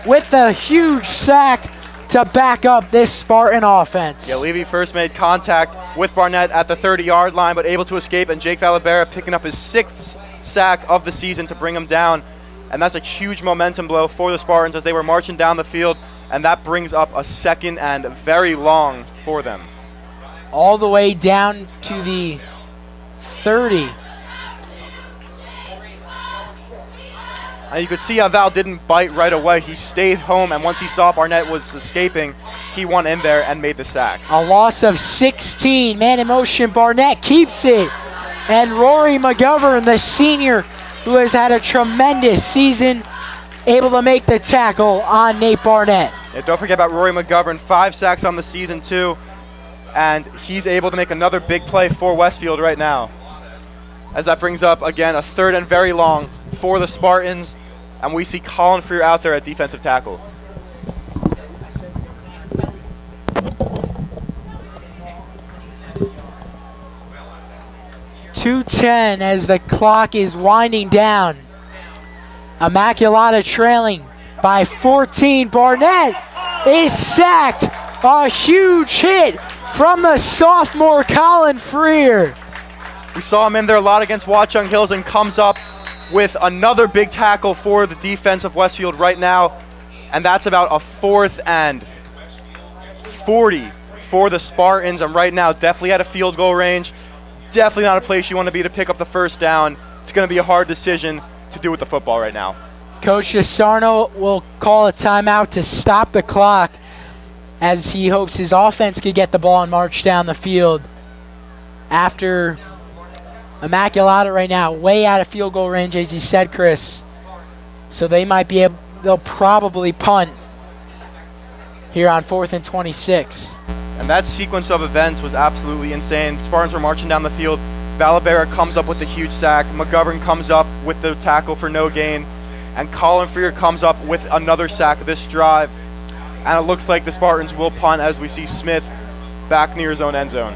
Speaker 1: with the huge sack to back up this Spartan offense.
Speaker 2: Yeah, Levy first made contact with Barnett at the 30-yard line, but able to escape, and Jake Valabera picking up his 6th sack of the season to bring him down. And that's a huge momentum blow for the Spartans as they were marching down the field, and that brings up a 2nd and very long for them.
Speaker 1: All the way down to the 30.
Speaker 2: And you could see how Val didn't bite right away. He stayed home, and once he saw Barnett was escaping, he went in there and made the sack.
Speaker 1: A loss of 16. Man in motion, Barnett keeps it. And Rory McGovern, the senior, who has had a tremendous season, able to make the tackle on Nate Barnett.
Speaker 2: Yeah, don't forget about Rory McGovern, 5 sacks on the season too, and he's able to make another big play for Westfield right now. as that brings up, again, a third and very long for the Spartans. And we see Colin Freer out there at defensive tackle.
Speaker 1: .210 as the clock is winding down. Immaculata trailing by 14. Barnett is sacked. A huge hit from the sophomore Colin Freer.
Speaker 2: We saw him in there a lot against Watchung Hills and comes up with another big tackle for the defense of Westfield right now. And that's about a 4th and 40 for the Spartans. And right now, definitely at a field goal range. Definitely not a place you want to be to pick up the first down. It's going to be a hard decision to do with the football right now.
Speaker 1: Coach Sarno will call a timeout to stop the clock as he hopes his offense could get the ball and march down the field. After Immaculata right now, way out of field goal range, as you said, Chris. So they might be able, they'll probably punt here on 4th and 26.
Speaker 2: And that sequence of events was absolutely insane. Spartans were marching down the field. Valabera comes up with the huge sack. McGovern comes up with the tackle for no gain. And Colin Freer comes up with another sack this drive. And it looks like the Spartans will punt as we see Smith back near his own end zone.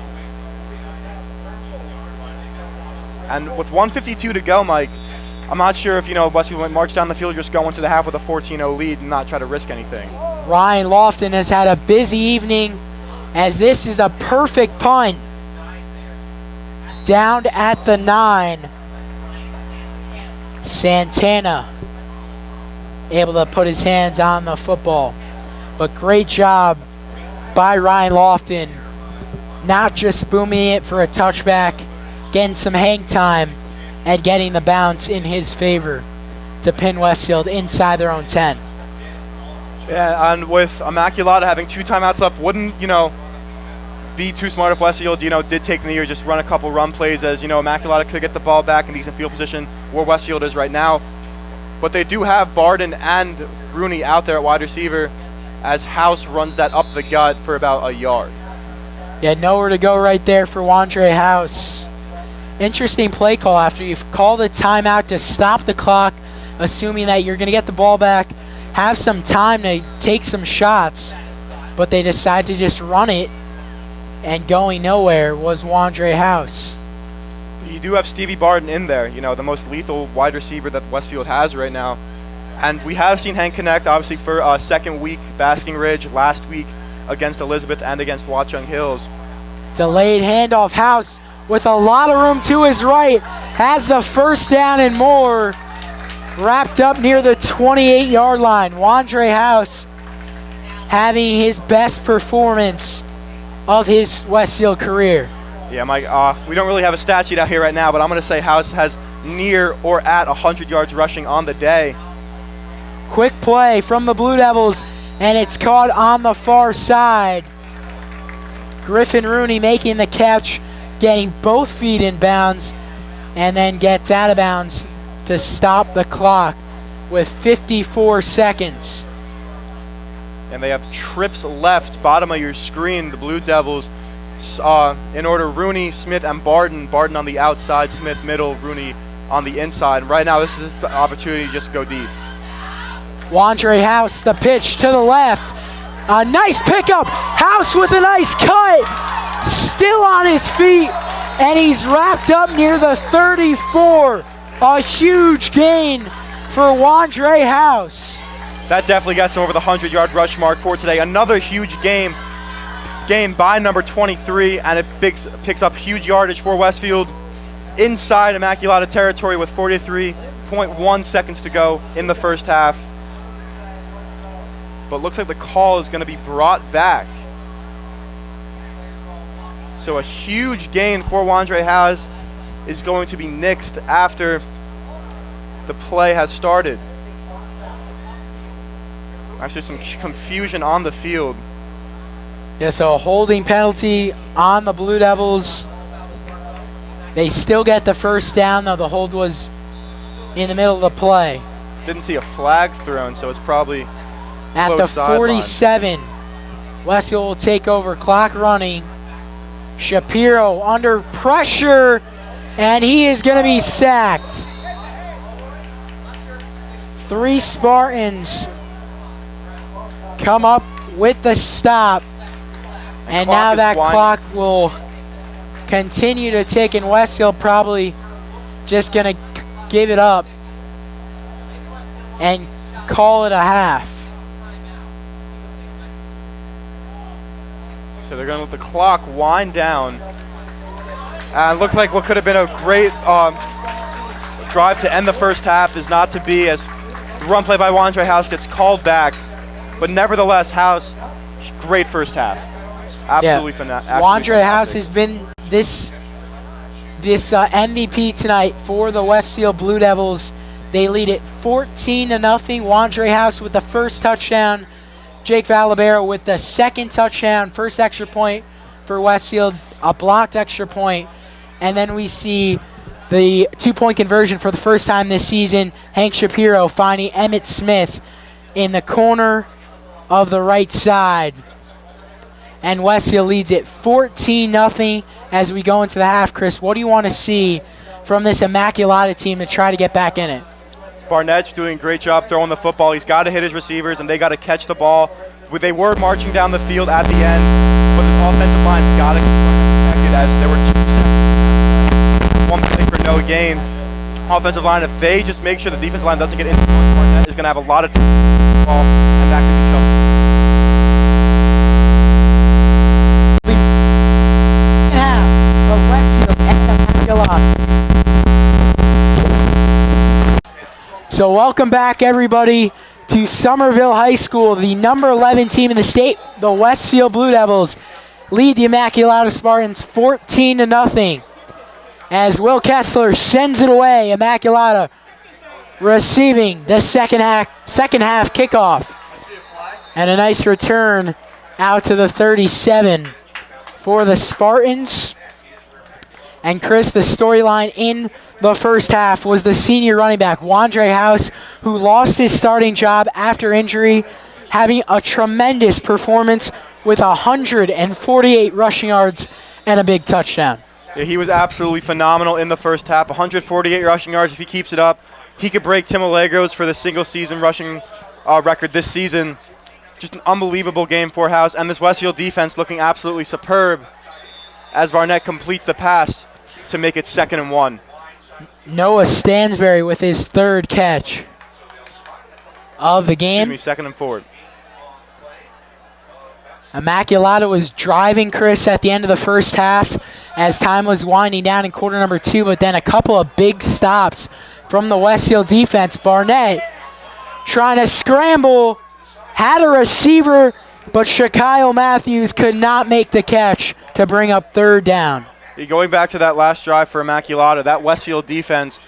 Speaker 2: And with 1:52 to go, Mike, I'm not sure if, Westfield went march down the field, just go into the half with a 14-0 lead and not try to risk anything.
Speaker 1: Ryan Lofton has had a busy evening as this is a perfect punt. Down at the 9. Santana able to put his hands on the football. But great job by Ryan Lofton, not just booming it for a touchback, getting some hang time and getting the bounce in his favor to pin Westfield inside their own 10.
Speaker 2: Yeah, and with Immaculata having 2 timeouts left, wouldn't, be too smart if Westfield, did take the year, just run a couple run plays as, Immaculata could get the ball back in decent field position where Westfield is right now. But they do have Barden and Rooney out there at wide receiver as House runs that up the gut for about a yard.
Speaker 1: Yeah, nowhere to go right there for Wandre House. Interesting play call after you've called a timeout to stop the clock, assuming that you're going to get the ball back, have some time to take some shots, but they decide to just run it, and going nowhere was Wandre House.
Speaker 2: You do have Stevie Barden in there, the most lethal wide receiver that Westfield has right now. And we have seen Hank connect, obviously, for a second week, Basking Ridge, last week against Elizabeth and against Watchung Hills.
Speaker 1: Delayed handoff. House with a lot of room to his right, has the first down and more, wrapped up near the 28-yard line. Wandre House having his best performance of his Westfield career.
Speaker 2: Yeah, Mike, we don't really have a stat sheet out here right now, but I'm going to say House has near or at 100 yards rushing on the day.
Speaker 1: Quick play from the Blue Devils, and it's caught on the far side. Griffin Rooney making the catch, getting both feet in bounds, and then gets out of bounds to stop the clock with 54 seconds.
Speaker 2: And they have trips left, bottom of your screen, the Blue Devils. In order, Rooney, Smith, and Barden. Barden on the outside, Smith middle, Rooney on the inside. And right now, this is the opportunity to just go deep.
Speaker 1: Wandre House, the pitch to the left. A nice pickup. House with a nice cut. Still on his feet, and he's wrapped up near the 34. A huge gain for Wandre House.
Speaker 2: That definitely gets him over the 100-yard rush mark for today. Another huge gain by number 23, and it picks up huge yardage for Westfield inside Immaculata territory with 43.1 seconds to go in the first half. But looks like the call is going to be brought back. So a huge gain for Wandre House is going to be nixed after the play has started. Actually, some confusion on the field.
Speaker 1: Yeah, so a holding penalty on the Blue Devils. They still get the first down, though the hold was in the middle of the play.
Speaker 2: Didn't see a flag thrown, so it's probably
Speaker 1: at the 47. Westfield will take over, clock running. Shapiro under pressure, And he is going to be sacked. 3 Spartans come up with the stop. And now that clock will continue to tick, and Westfield probably just going to give it up and call it a half.
Speaker 2: So they're going to let the clock wind down. And it looked like what could have been a great drive to end the first half is not to be, as the run play by Wandre House gets called back. But nevertheless, House, great first half. Absolutely fantastic.
Speaker 1: Wandre House has been this MVP tonight for the Westfield Blue Devils. They lead it 14-0. Wandre House with the first touchdown. Jake Valabero with the second touchdown. First extra point for Westfield, a blocked extra point. And then we see the 2-point conversion for the first time this season. Hank Shapiro finding Emmett Smith in the corner of the right side. And Westfield leads it 14-0 as we go into the half. Chris, what do you want to see from this Immaculata team to try to get back in it?
Speaker 2: Barnett's doing a great job throwing the football. He's got to hit his receivers, and they got to catch the ball. They were marching down the field at the end, but this offensive line's got to be protected, as there were 2 1 play for no gain. Offensive line, if they just make sure the defensive line doesn't get into Barnett is going to have a lot of ball, and that could be trouble.
Speaker 1: So welcome back, everybody, to Somerville High School. The number 11 team in the state, the Westfield Blue Devils, lead the Immaculata Spartans 14-0. As Will Kessler sends it away, Immaculata receiving the second half kickoff. And a nice return out to the 37 for the Spartans. And Chris, the storyline in the first half was the senior running back, Wandre House, who lost his starting job after injury, having a tremendous performance with 148 rushing yards and a big touchdown.
Speaker 2: Yeah, he was absolutely phenomenal in the first half. 148 rushing yards. If he keeps it up, he could break Tim Allegro's for the single-season rushing record this season. Just an unbelievable game for House, and this Westfield defense looking absolutely superb as Barnett completes the pass to make it 2nd and 1.
Speaker 1: Noah Stansberry with his third catch of the game.
Speaker 2: Excuse me, 2nd and 4.
Speaker 1: Immaculata was driving, Chris, at the end of the first half as time was winding down in quarter number 2, but then a couple of big stops from the Westfield defense. Barnett trying to scramble, had a receiver, but Shakyle Matthews could not make the catch to bring up 3rd down.
Speaker 2: Going back to that last drive for Immaculata, that Westfield defense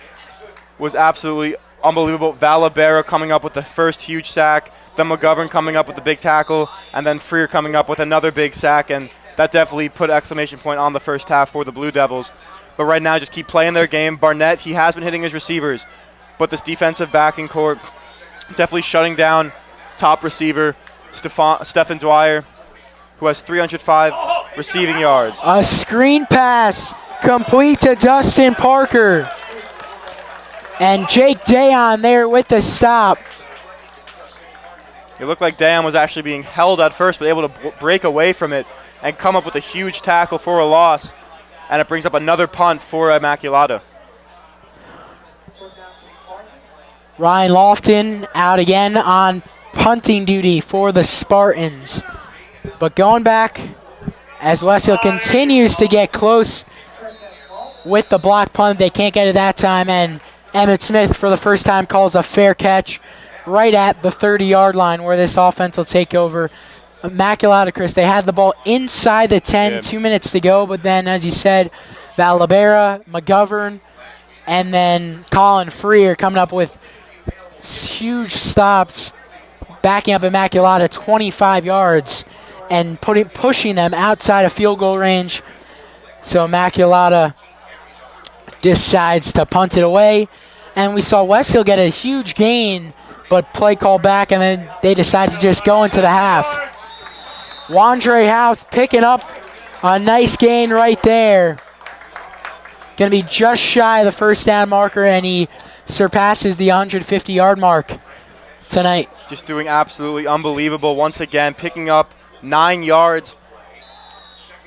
Speaker 2: was absolutely unbelievable. Valabero coming up with the first huge sack, then McGovern coming up with the big tackle, and then Freer coming up with another big sack, and that definitely put an exclamation point on the first half for the Blue Devils. But right now, just keep playing their game. Barnett, he has been hitting his receivers, but this defensive backing core definitely shutting down top receiver Stephen Dwyer, who has 305 receiving yards.
Speaker 1: A screen pass complete to Dustin Parker. And Jake Dayon there with the stop.
Speaker 2: It looked like Dayon was actually being held at first, but able to break away from it and come up with a huge tackle for a loss. And it brings up another punt for Immaculata.
Speaker 1: Ryan Lofton out again on punting duty for the Spartans. But going back, as Westfield continues to get close with the block punt, they can't get it that time, and Emmett Smith for the first time calls a fair catch right at the 30-yard line where this offense will take over. Immaculata, Chris, they had the ball inside the 10, 2 minutes to go, but then, as you said, Valabera, McGovern, and then Colin Freer coming up with huge stops, backing up Immaculata 25 yards and pushing them outside of field goal range. So Immaculata decides to punt it away. And we saw Westfield get a huge gain, but play call back, and then they decide to just go into the half. Wandre House picking up a nice gain right there. going to be just shy of the first down marker, and he surpasses the 150-yard mark tonight.
Speaker 2: Just doing absolutely unbelievable once again, picking up 9 yards.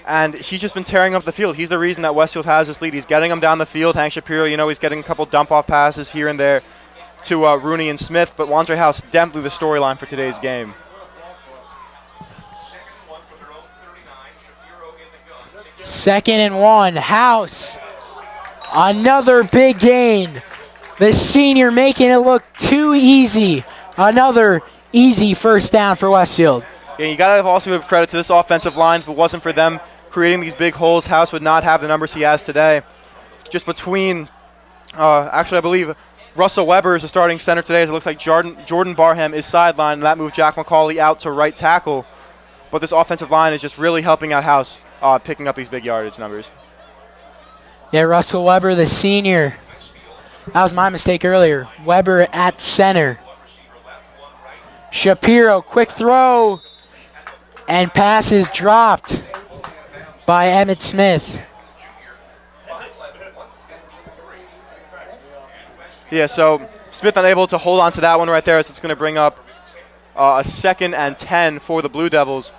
Speaker 2: And he's just been tearing up the field. He's the reason that Westfield has this lead. He's getting them down the field. Hank Shapiro, he's getting a couple dump-off passes here and there to Rooney and Smith. But Wandre House definitely the storyline for today's game.
Speaker 1: Second and 1. House. Another big gain. The senior making it look too easy. Another easy first down for Westfield.
Speaker 2: Yeah, you got to also give credit to this offensive line. If it wasn't for them creating these big holes, House would not have the numbers he has today. Just between, actually I believe Russell Weber is the starting center today, as it looks like Jordan Barham is sidelined, and that moved Jack McCauley out to right tackle. But this offensive line is just really helping out House, picking up these big yardage numbers.
Speaker 1: Yeah, Russell Weber, the senior. That was my mistake earlier. Weber at center. Shapiro, quick throw. And pass is dropped by Emmitt Smith.
Speaker 2: Yeah, so Smith unable to hold on to that one right there, as it's going to bring up a 2nd and 10 for the Blue Devils.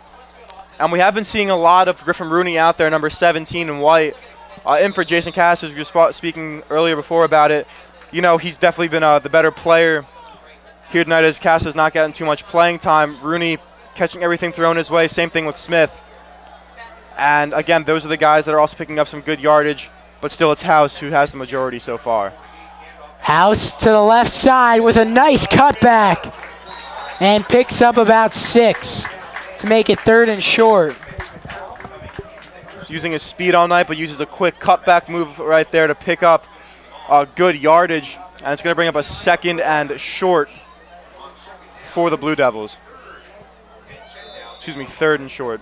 Speaker 2: And we have been seeing a lot of Griffin Rooney out there, number 17 in white. In for Jason Cass, as we were speaking earlier before about it. He's definitely been the better player here tonight, as Cass has not gotten too much playing time. Rooney catching everything thrown his way. Same thing with Smith. And again, those are the guys that are also picking up some good yardage, but still it's House who has the majority so far.
Speaker 1: House to the left side with a nice cutback and picks up about 6 to make it 3rd and short.
Speaker 2: Using his speed all night, but uses a quick cutback move right there to pick up good yardage. And it's going to bring up a 2nd and short for the Blue Devils. 3rd and short.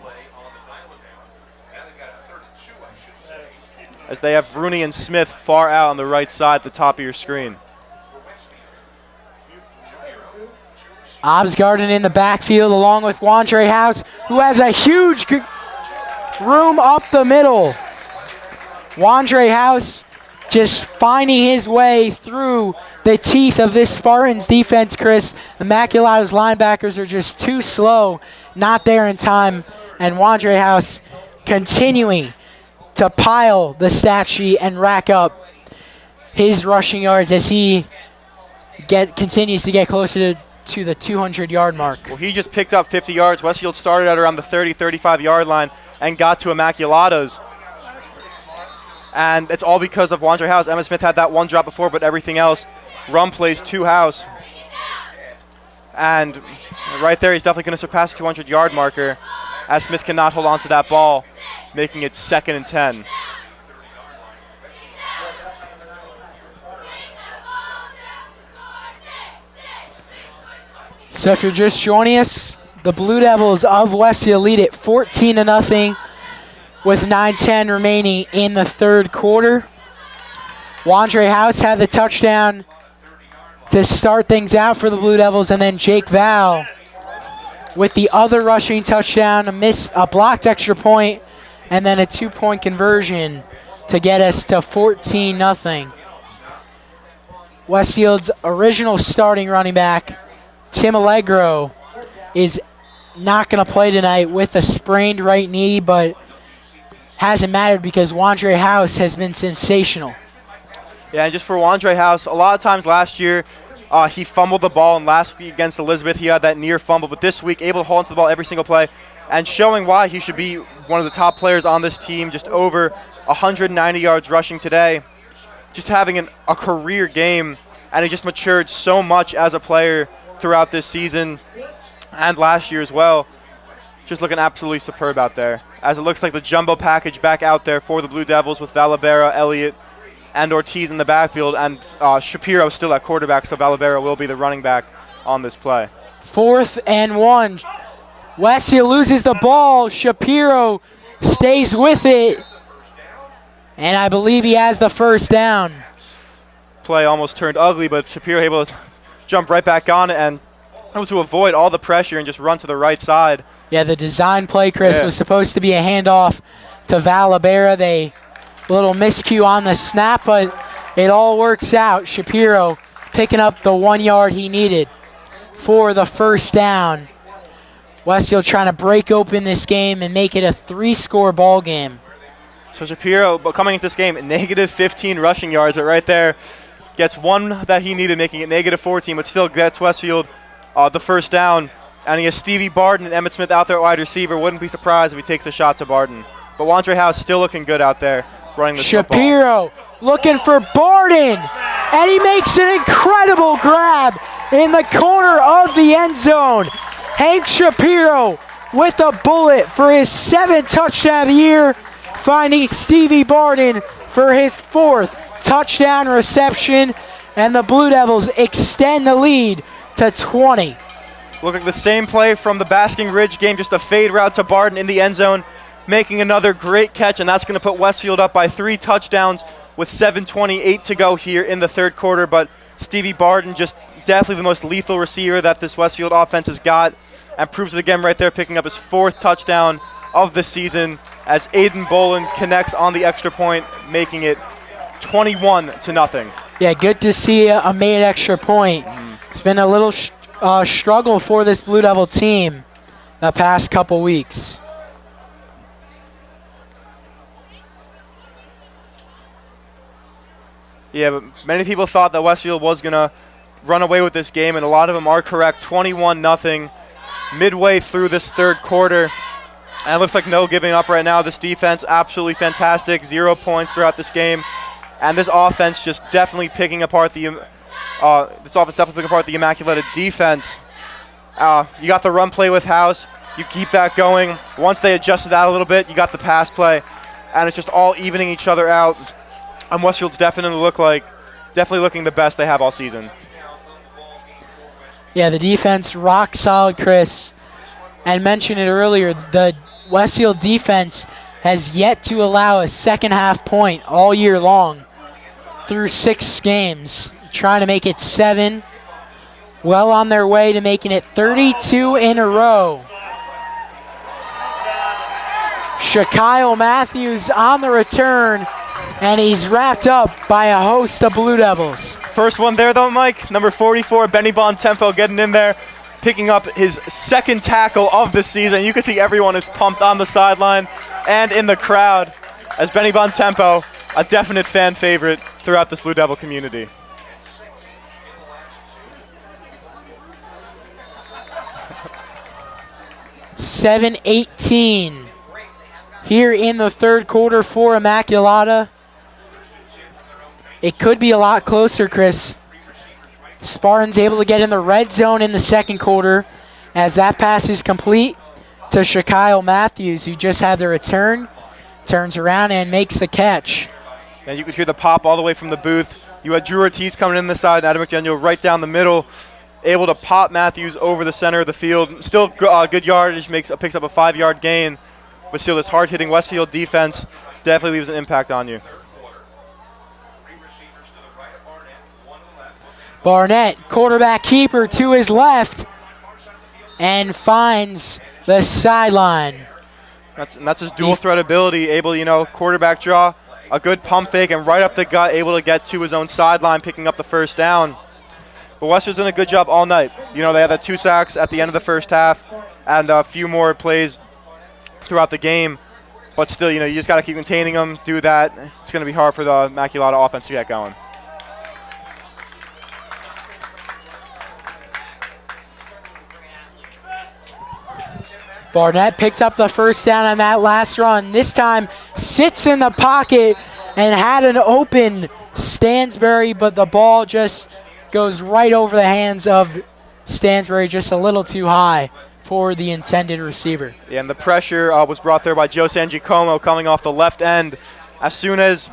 Speaker 2: As they have Rooney and Smith far out on the right side at the top of your screen.
Speaker 1: Obsgarden in the backfield along with Wandre House, who has a huge room up the middle. Wandre House just finding his way through the teeth of this Spartans defense, Chris. Immaculata's linebackers are just too slow, not there in time, and Wandre House continuing to pile the stat sheet and rack up his rushing yards as he continues to get closer to the 200-yard mark.
Speaker 2: Well, he just picked up 50 yards. Westfield started at around the 30, 35-yard line and got to Immaculata's. And it's all because of Wandre House. Emmitt Smith had that one drop before, but everything else, run plays to House. And right there, he's definitely going to surpass the 200-yard marker as Smith cannot hold on to that ball, making it 2nd and 10.
Speaker 1: So if you're just joining us, the Blue Devils of Westfield lead it 14-0 with 9:10 remaining in the 3rd quarter. Wandre House had the touchdown to start things out for the Blue Devils, and then Jake Val with the other rushing touchdown, a blocked extra point, and then a 2-point conversion to get us to 14-0. Westfield's original starting running back, Tim Allegro, is not going to play tonight with a sprained right knee, but hasn't mattered because Wandre House has been sensational.
Speaker 2: Yeah, and just for Wandre House, a lot of times last year, he fumbled the ball, and last week against Elizabeth, he had that near fumble. But this week, able to hold onto the ball every single play and showing why he should be one of the top players on this team, just over 190 yards rushing today. Just having a career game, and he just matured so much as a player throughout this season and last year as well. Just looking absolutely superb out there. As it looks like the jumbo package back out there for the Blue Devils with Valabera, Elliott, and Ortiz in the backfield, and Shapiro still at quarterback, so Valabera will be the running back on this play.
Speaker 1: 4th and 1. Westfield loses the ball. Shapiro stays with it, and I believe he has the first down.
Speaker 2: Play almost turned ugly, but Shapiro able to jump right back on it and able to avoid all the pressure and just run to the right side.
Speaker 1: Yeah, the design play, Chris, was supposed to be a handoff to Valabera. They little miscue on the snap, but it all works out. Shapiro picking up the 1 yard he needed for the first down. Westfield trying to break open this game and make it a 3-score ball game.
Speaker 2: So Shapiro, but coming into this game, negative 15 rushing yards, but right there gets one that he needed, making it negative 14, but still gets Westfield the first down. And he has Stevie Barden and Emmett Smith out there at wide receiver. Wouldn't be surprised if he takes the shot to Barden. But Wandre House still looking good out there running the
Speaker 1: Shapiro looking for Barden, and he makes an incredible grab in the corner of the end zone. Hank Shapiro with a bullet for his 7th touchdown of the year, finding Stevie Barden for his 4th touchdown reception, and the Blue Devils extend the lead to 20.
Speaker 2: Look like the same play from the Basking Ridge game, just a fade route to Barden in the end zone, making another great catch, and that's going to put Westfield up by 3 touchdowns with 7:28 to go here in the third quarter. But Stevie Barden, just definitely the most lethal receiver that this Westfield offense has got, and proves it again right there, picking up his 4th touchdown of the season as Aiden Bolin connects on the extra point, making it 21-0.
Speaker 1: Yeah, good to see a made extra point. It's been a little struggle for this Blue Devil team the past couple weeks.
Speaker 2: Yeah, but many people thought that Westfield was going to run away with this game, and a lot of them are correct. 21-0 midway through this third quarter. And it looks like no giving up right now. This defense, absolutely fantastic. 0 points throughout this game. And this offense just definitely picking apart the Immaculata defense. You got the run play with House. You keep that going. Once they adjusted that a little bit, you got the pass play. And it's just all evening each other out. And Westfield's definitely looking the best they have all season.
Speaker 1: Yeah, the defense rock solid, Chris. And mentioned it earlier, the Westfield defense has yet to allow a second half point all year long through 6 games, trying to make it 7. Well on their way to making it 32 in a row. Shaquille Matthews on the return, and he's wrapped up by a host of Blue Devils.
Speaker 2: First one there, though, Mike. Number 44, Benny Bontempo getting in there, picking up his 2nd tackle of the season. You can see everyone is pumped on the sideline and in the crowd as Benny Bontempo, a definite fan favorite throughout this Blue Devil community.
Speaker 1: $7:18 here in the third quarter for Immaculata. It could be a lot closer, Chris. Spartans able to get in the red zone in the second quarter as that pass is complete to Shaquille Matthews, who just had the return, turns around and makes the catch.
Speaker 2: And you could hear the pop all the way from the booth. You had Drew Ortiz coming in the side, and Adam McDaniel right down the middle, able to pop Matthews over the center of the field. Still good yardage, picks up a 5-yard gain, but still this hard-hitting Westfield defense definitely leaves an impact on you.
Speaker 1: Barnett, quarterback keeper to his left, and finds the sideline.
Speaker 2: That's his dual threat ability, able, quarterback draw, a good pump fake, and right up the gut, able to get to his own sideline, picking up the first down. But Westfield's done a good job all night. They had the 2 sacks at the end of the first half and a few more plays throughout the game. But still, you just got to keep containing them, do that. It's going to be hard for the Immaculata offense to get going.
Speaker 1: Barnett picked up the first down on that last run. This time sits in the pocket and had an open Stansbury, but the ball just goes right over the hands of Stansbury, just a little too high for the intended receiver.
Speaker 2: Yeah, and the pressure was brought there by Joe Sangiacomo coming off the left end. As soon as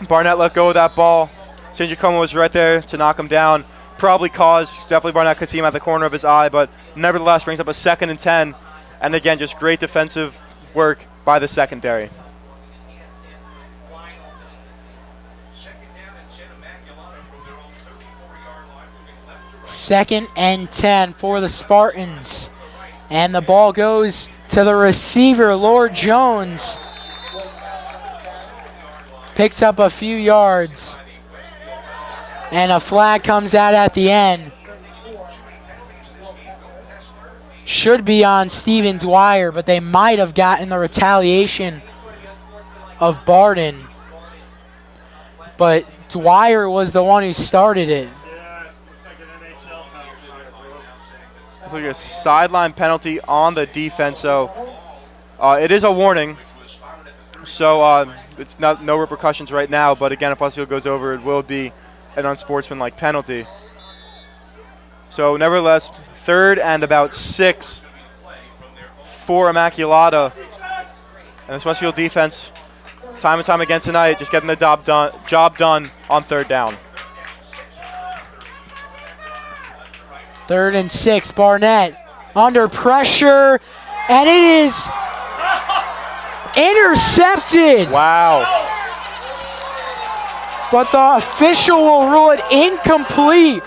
Speaker 2: Barnett let go of that ball, Sangiacomo was right there to knock him down. Definitely Barnett could see him at the corner of his eye, but nevertheless brings up a 2nd and 10. And again, just great defensive work by the secondary.
Speaker 1: Second and 10 for the Spartans. And the ball goes to the receiver, Lord Jones. picks up a few yards, and a flag comes out at the end. Should be on Steven Dwyer, but they might have gotten the retaliation of Barden. But Dwyer was the one who started it.
Speaker 2: Look at a sideline penalty on the defense, so it is a warning. So it's no repercussions right now, but again, if Westfield goes over, it will be an unsportsmanlike penalty. So nevertheless, 3rd and about 6 for Immaculata. And this Westfield defense, time and time again tonight, just getting the job done on 3rd down.
Speaker 1: 3rd and 6, Barnett under pressure, and it is intercepted.
Speaker 2: Wow.
Speaker 1: But the official will rule it incomplete.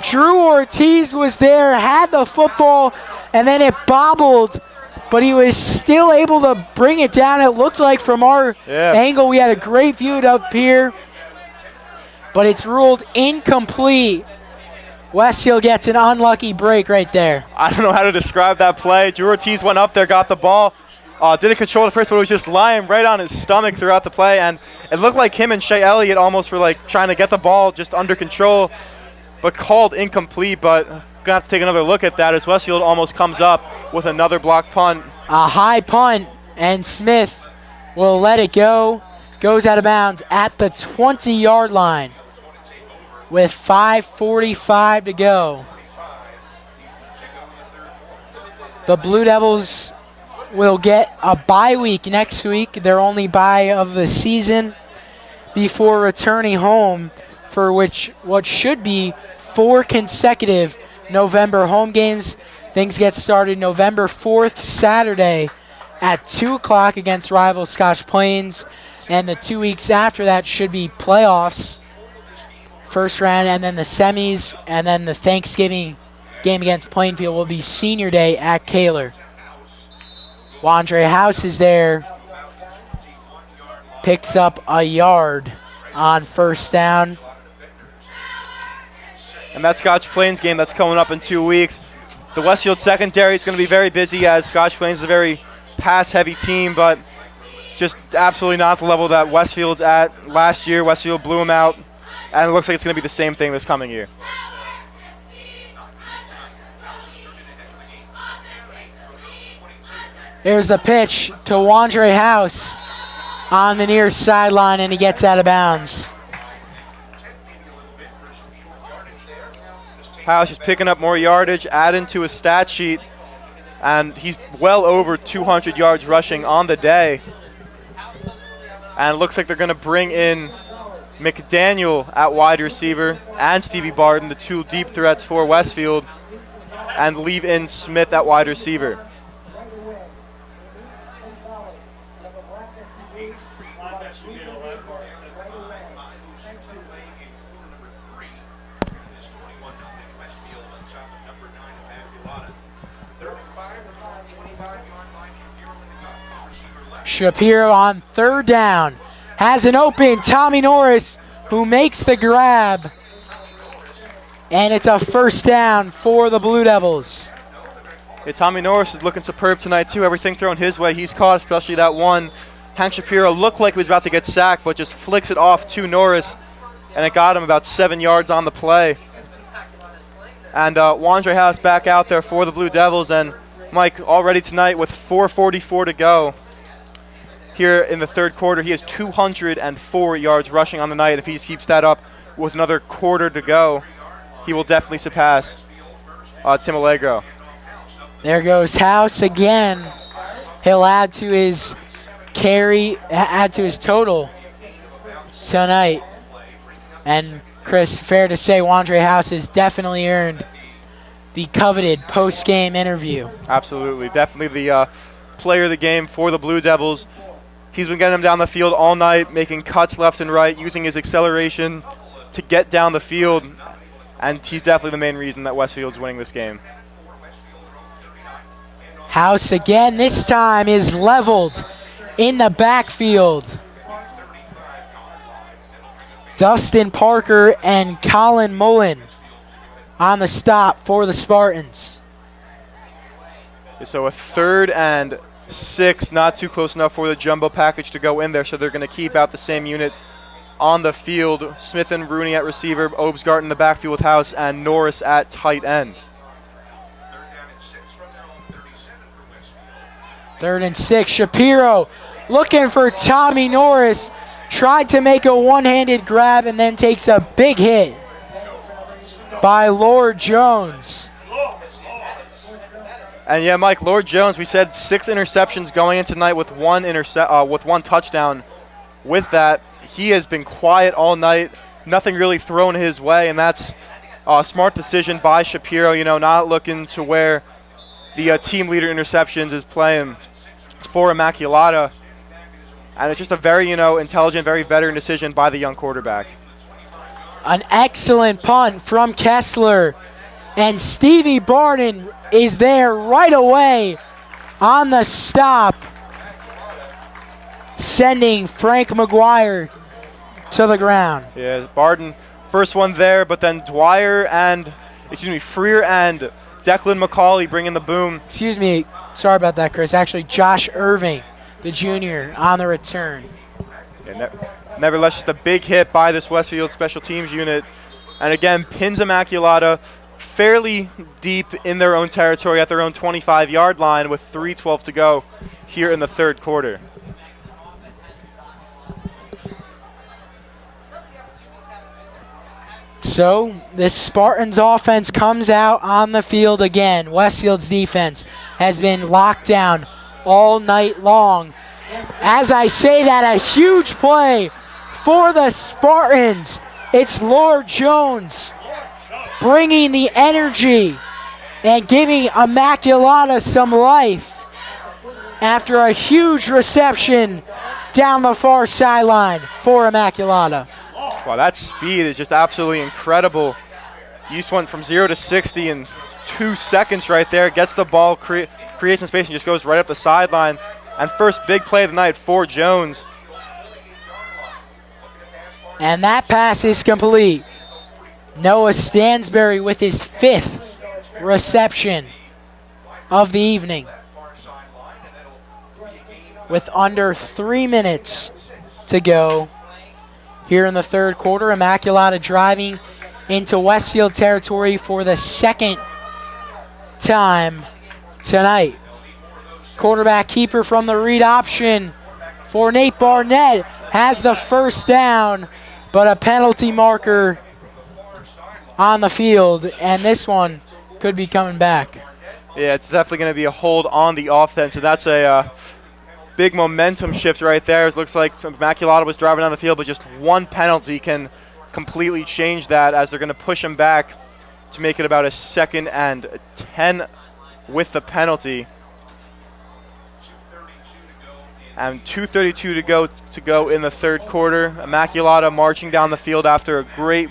Speaker 1: Drew Ortiz was there, had the football, and then it bobbled, but he was still able to bring it down. It looked like from our angle, we had a great view up here, but it's ruled incomplete. Westfield gets an unlucky break right there.
Speaker 2: I don't know how to describe that play. Drew Ortiz went up there, got the ball, didn't control it first, but it was just lying right on his stomach throughout the play, and it looked like him and Shea Elliott almost were like trying to get the ball just under control, but called incomplete. But gonna have to take another look at that as Westfield almost comes up with another blocked punt.
Speaker 1: A high punt, and Smith will let it go. Goes out of bounds at the 20-yard line with 5:45 to go. The Blue Devils will get a bye week next week, their only bye of the season, before returning home for what should be 4 consecutive November home games. Things get started November 4th, Saturday at 2 o'clock against rival Scotch Plains, and the 2 weeks after that should be playoffs, first round, and then the semis, and then the Thanksgiving game against Plainfield will be Senior Day at Kaler. Wandre House is there, picks up a yard on 1st down.
Speaker 2: And that Scotch Plains game that's coming up in 2 weeks. The Westfield secondary is going to be very busy as Scotch Plains is a very pass-heavy team, but just absolutely not the level that Westfield's at. Last year, Westfield blew them out, and it looks like it's going to be the same thing this coming year.
Speaker 1: There's the pitch to Wandre House on the near sideline, and he gets out of bounds.
Speaker 2: House is picking up more yardage, adding to his stat sheet, and he's well over 200 yards rushing on the day. And it looks like they're going to bring in McDaniel at wide receiver and Stevie Barton, the 2 deep threats for Westfield, and leave in Smith at wide receiver.
Speaker 1: Shapiro on 3rd down has an open Tommy Norris who makes the grab, and it's a 1st down for the Blue Devils.
Speaker 2: Yeah, Tommy Norris is looking superb tonight too. Everything thrown his way he's caught, especially that one. Hank Shapiro looked like he was about to get sacked, but just flicks it off to Norris, and it got him about 7 yards on the play. And Wandre House back out there for the Blue Devils, and Mike already tonight with 4:44 to go. Here in the 3rd quarter, he has 204 yards rushing on the night. If he just keeps that up with another quarter to go, he will definitely surpass Tim Allegro.
Speaker 1: There goes House again. He'll add to his total tonight. And Chris, fair to say, Wandre House has definitely earned the coveted post-game interview.
Speaker 2: Absolutely, definitely the player of the game for the Blue Devils. He's been getting him down the field all night, making cuts left and right, using his acceleration to get down the field, and he's definitely the main reason that Westfield's winning this game.
Speaker 1: House again, this time is leveled in the backfield. Dustin Parker and Colin Mullen on the stop for the Spartans.
Speaker 2: So a 3rd and 6, not too close enough for the jumbo package to go in there, so they're going to keep out the same unit on the field. Smith and Rooney at receiver, Obsgart in the backfield with House, and Norris at tight end.
Speaker 1: 3rd and 6, Shapiro looking for Tommy Norris. Tried to make a one-handed grab and then takes a big hit by Lord Jones.
Speaker 2: And yeah, Mike, Lord Jones, we said 6 interceptions going in tonight with one touchdown. With that, he has been quiet all night, nothing really thrown his way, and that's a smart decision by Shapiro, not looking to where the team leader interceptions is playing for Immaculata. And it's just a very, intelligent, very veteran decision by the young quarterback.
Speaker 1: An excellent punt from Kessler. And Stevie Barden is there right away on the stop, sending Frank McGuire to the ground.
Speaker 2: Yeah, Barden, first one there, but then Freer and Declan McCauley bringing the boom.
Speaker 1: Excuse me, sorry about that, Chris. Actually, Josh Irving, the junior, on the return.
Speaker 2: Yeah, nevertheless, just a big hit by this Westfield special teams unit. And again, pins Immaculata fairly deep in their own territory at their own 25-yard line with 3:12 to go here in the 3rd quarter.
Speaker 1: So this Spartans offense comes out on the field again. Westfield's defense has been locked down all night long. As I say that, a huge play for the Spartans. It's Lord Jones bringing the energy and giving Immaculata some life after a huge reception down the far sideline for Immaculata.
Speaker 2: Wow, that speed is just absolutely incredible. He just went from 0 to 60 in 2 seconds right there. Gets the ball, creates some space, and just goes right up the sideline. And first big play of the night for Jones.
Speaker 1: And that pass is complete. Noah Stansberry with his 5th reception of the evening. With under 3 minutes to go here in the 3rd quarter, Immaculata driving into Westfield territory for the 2nd time tonight. Quarterback keeper from the read option for Nate Barnett has the first down, but a penalty marker on the field, and this one could be coming back.
Speaker 2: Yeah, it's definitely going to be a hold on the offense, and that's a big momentum shift right there. It looks like Immaculata was driving down the field, but just one penalty can completely change that, as they're going to push him back to make it about a 2nd and 10 with the penalty. And 2:32 to go in the 3rd quarter. Immaculata marching down the field after a great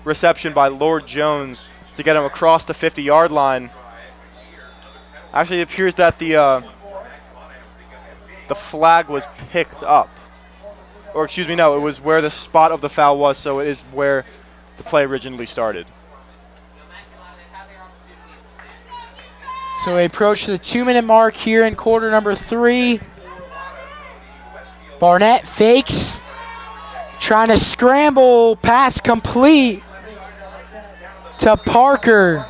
Speaker 2: reception by Lord Jones to get him across the 50-yard line. Actually, it appears that the flag was picked up. Or excuse me, no, it was where the spot of the foul was, so it is where the play originally started.
Speaker 1: So we approach the 2-minute mark here in quarter number 3. Barnett fakes, trying to scramble, pass complete to Parker.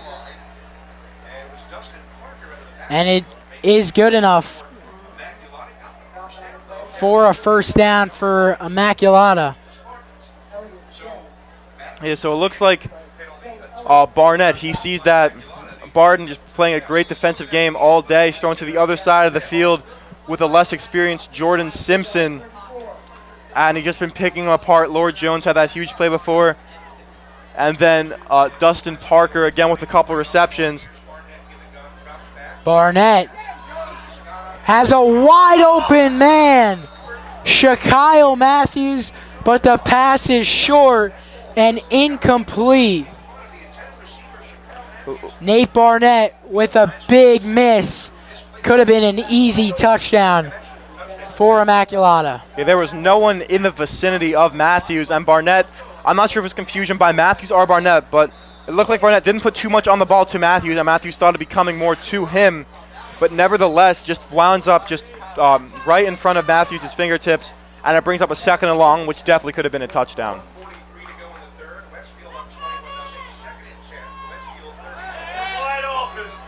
Speaker 1: And it is good enough for a first down for Immaculata.
Speaker 2: Yeah, so it looks like Barnett, he sees that Barden just playing a great defensive game all day, throwing to the other side of the field with a less experienced Jordan Simpson. And he's just been picking him apart. Lord Jones had that huge play before. And then Dustin Parker again with a couple receptions.
Speaker 1: Barnett has a wide open man, Shaquille Matthews, but the pass is short and incomplete. Nate Barnett with a big miss. Could have been an easy touchdown for Immaculata.
Speaker 2: Yeah, there was no one in the vicinity of Matthews, and Barnett, I'm not sure if it was confusion by Matthews or Barnett, but it looked like Barnett didn't put too much on the ball to Matthews, and Matthews thought it'd be coming more to him, but nevertheless just winds up just right in front of Matthews' fingertips, and it brings up a second and long, which definitely could have been a touchdown.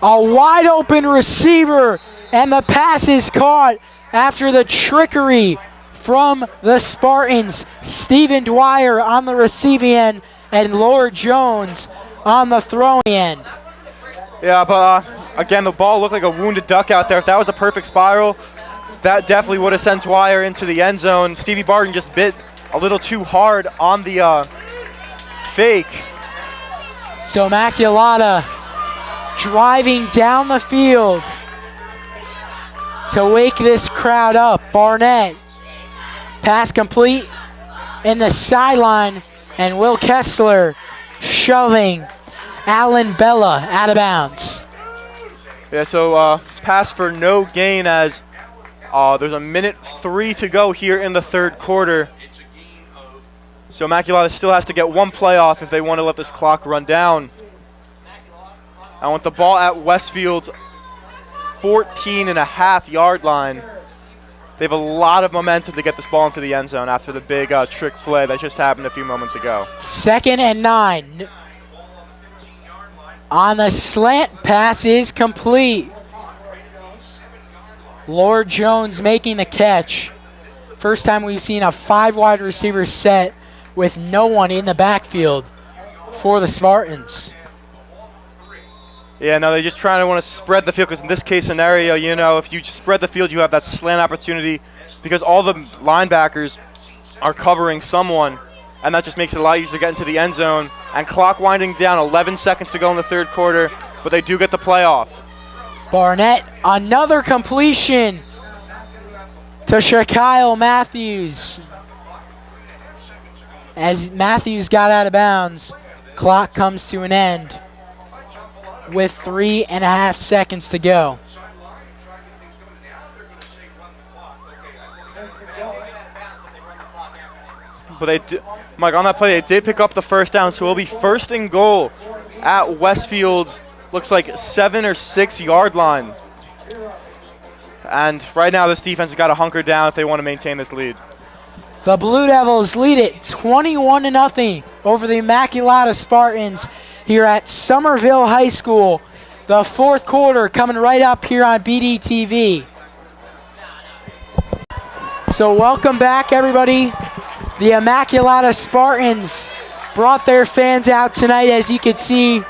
Speaker 1: A wide open receiver, and the pass is caught after the trickery from the Spartans. Stephen Dwyer on the receiving end and Lord Jones on the throwing end.
Speaker 2: Yeah, but again, the ball looked like a wounded duck out there. If that was a perfect spiral, that definitely would have sent Dwyer into the end zone. Stevie Barton just bit a little too hard on the fake.
Speaker 1: So Immaculata driving down the field to wake this crowd up. Barnett, pass complete in the sideline, and Will Kessler shoving Alan Bella out of bounds.
Speaker 2: Yeah, so pass for no gain as there's a minute 3 to go here in the third quarter. So Immaculata still has to get one play off if they want to let this clock run down. I want the ball at Westfield's 14.5-yard line. They have a lot of momentum to get this ball into the end zone after the big trick play that just happened a few moments ago.
Speaker 1: 2nd and 9. On the slant, pass is complete. Lord Jones making the catch. First time we've seen a 5 wide receiver set with no one in the backfield for the Spartans.
Speaker 2: Yeah, no, they're just trying to want to spread the field because in this case scenario, you know, if you spread the field, you have that slant opportunity because all the linebackers are covering someone, and that just makes it a lot easier to get into the end zone. And clock winding down, 11 seconds to go in the third quarter, but they do get the playoff.
Speaker 1: Barnett, another completion to Shaquille Matthews. As Matthews got out of bounds, clock comes to an end with 3.5 seconds to go.
Speaker 2: But Mike, on that play, they did pick up the first down, so it'll be 1st and goal at Westfield's, looks like 7 or 6 yard line. And right now, this defense has got to hunker down if they want to maintain this lead.
Speaker 1: The Blue Devils lead it 21-0 over the Immaculata Spartans here at Somerville High School. The fourth quarter coming right up here on BDTV. So welcome back, everybody. The Immaculata Spartans brought their fans out tonight, as you can see.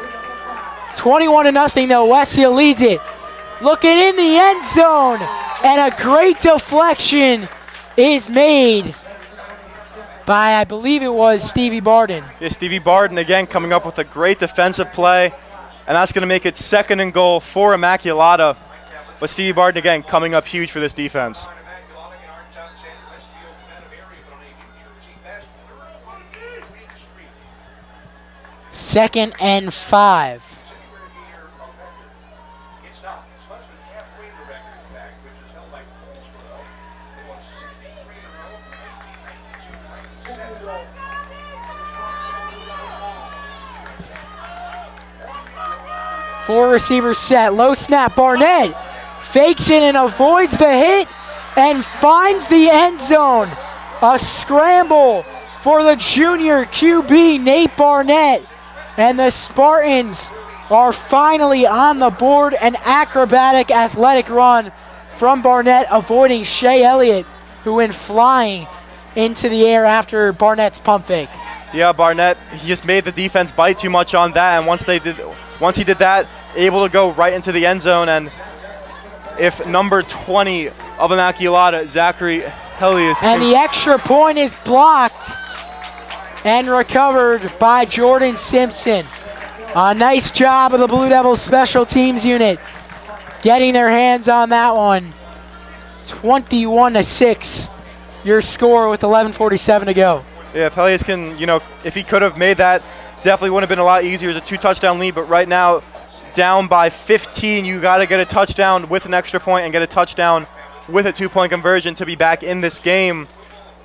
Speaker 1: 21-0 though. Westfield leads it. Looking in the end zone, and a great deflection is made by, I believe it was Stevie Barden.
Speaker 2: Yeah, Stevie Barden again coming up with a great defensive play, and that's going to make it 2nd and goal for Immaculata. But Stevie Barden again coming up huge for this defense.
Speaker 1: Second and 5. Four receivers set, low snap, Barnett fakes it and avoids the hit and finds the end zone. A scramble for the junior QB, Nate Barnett. And the Spartans are finally on the board. An acrobatic athletic run from Barnett, avoiding Shea Elliott, who went flying into the air after Barnett's pump fake.
Speaker 2: Yeah, Barnett, he just made the defense bite too much on that, and once he did that, able to go right into the end zone. And if number 20 of Immaculata, Zachary Helias,
Speaker 1: and the extra point is blocked and recovered by Jordan Simpson. A nice job of the Blue Devils special teams unit getting their hands on that one. 21-6, your score with 11:47 to go.
Speaker 2: Yeah, if Helias can, if he could have made that, definitely would have been a lot easier. It's a 2-touchdown lead, but right now, down by 15, you got to get a touchdown with an extra point and get a touchdown with a 2-point conversion to be back in this game.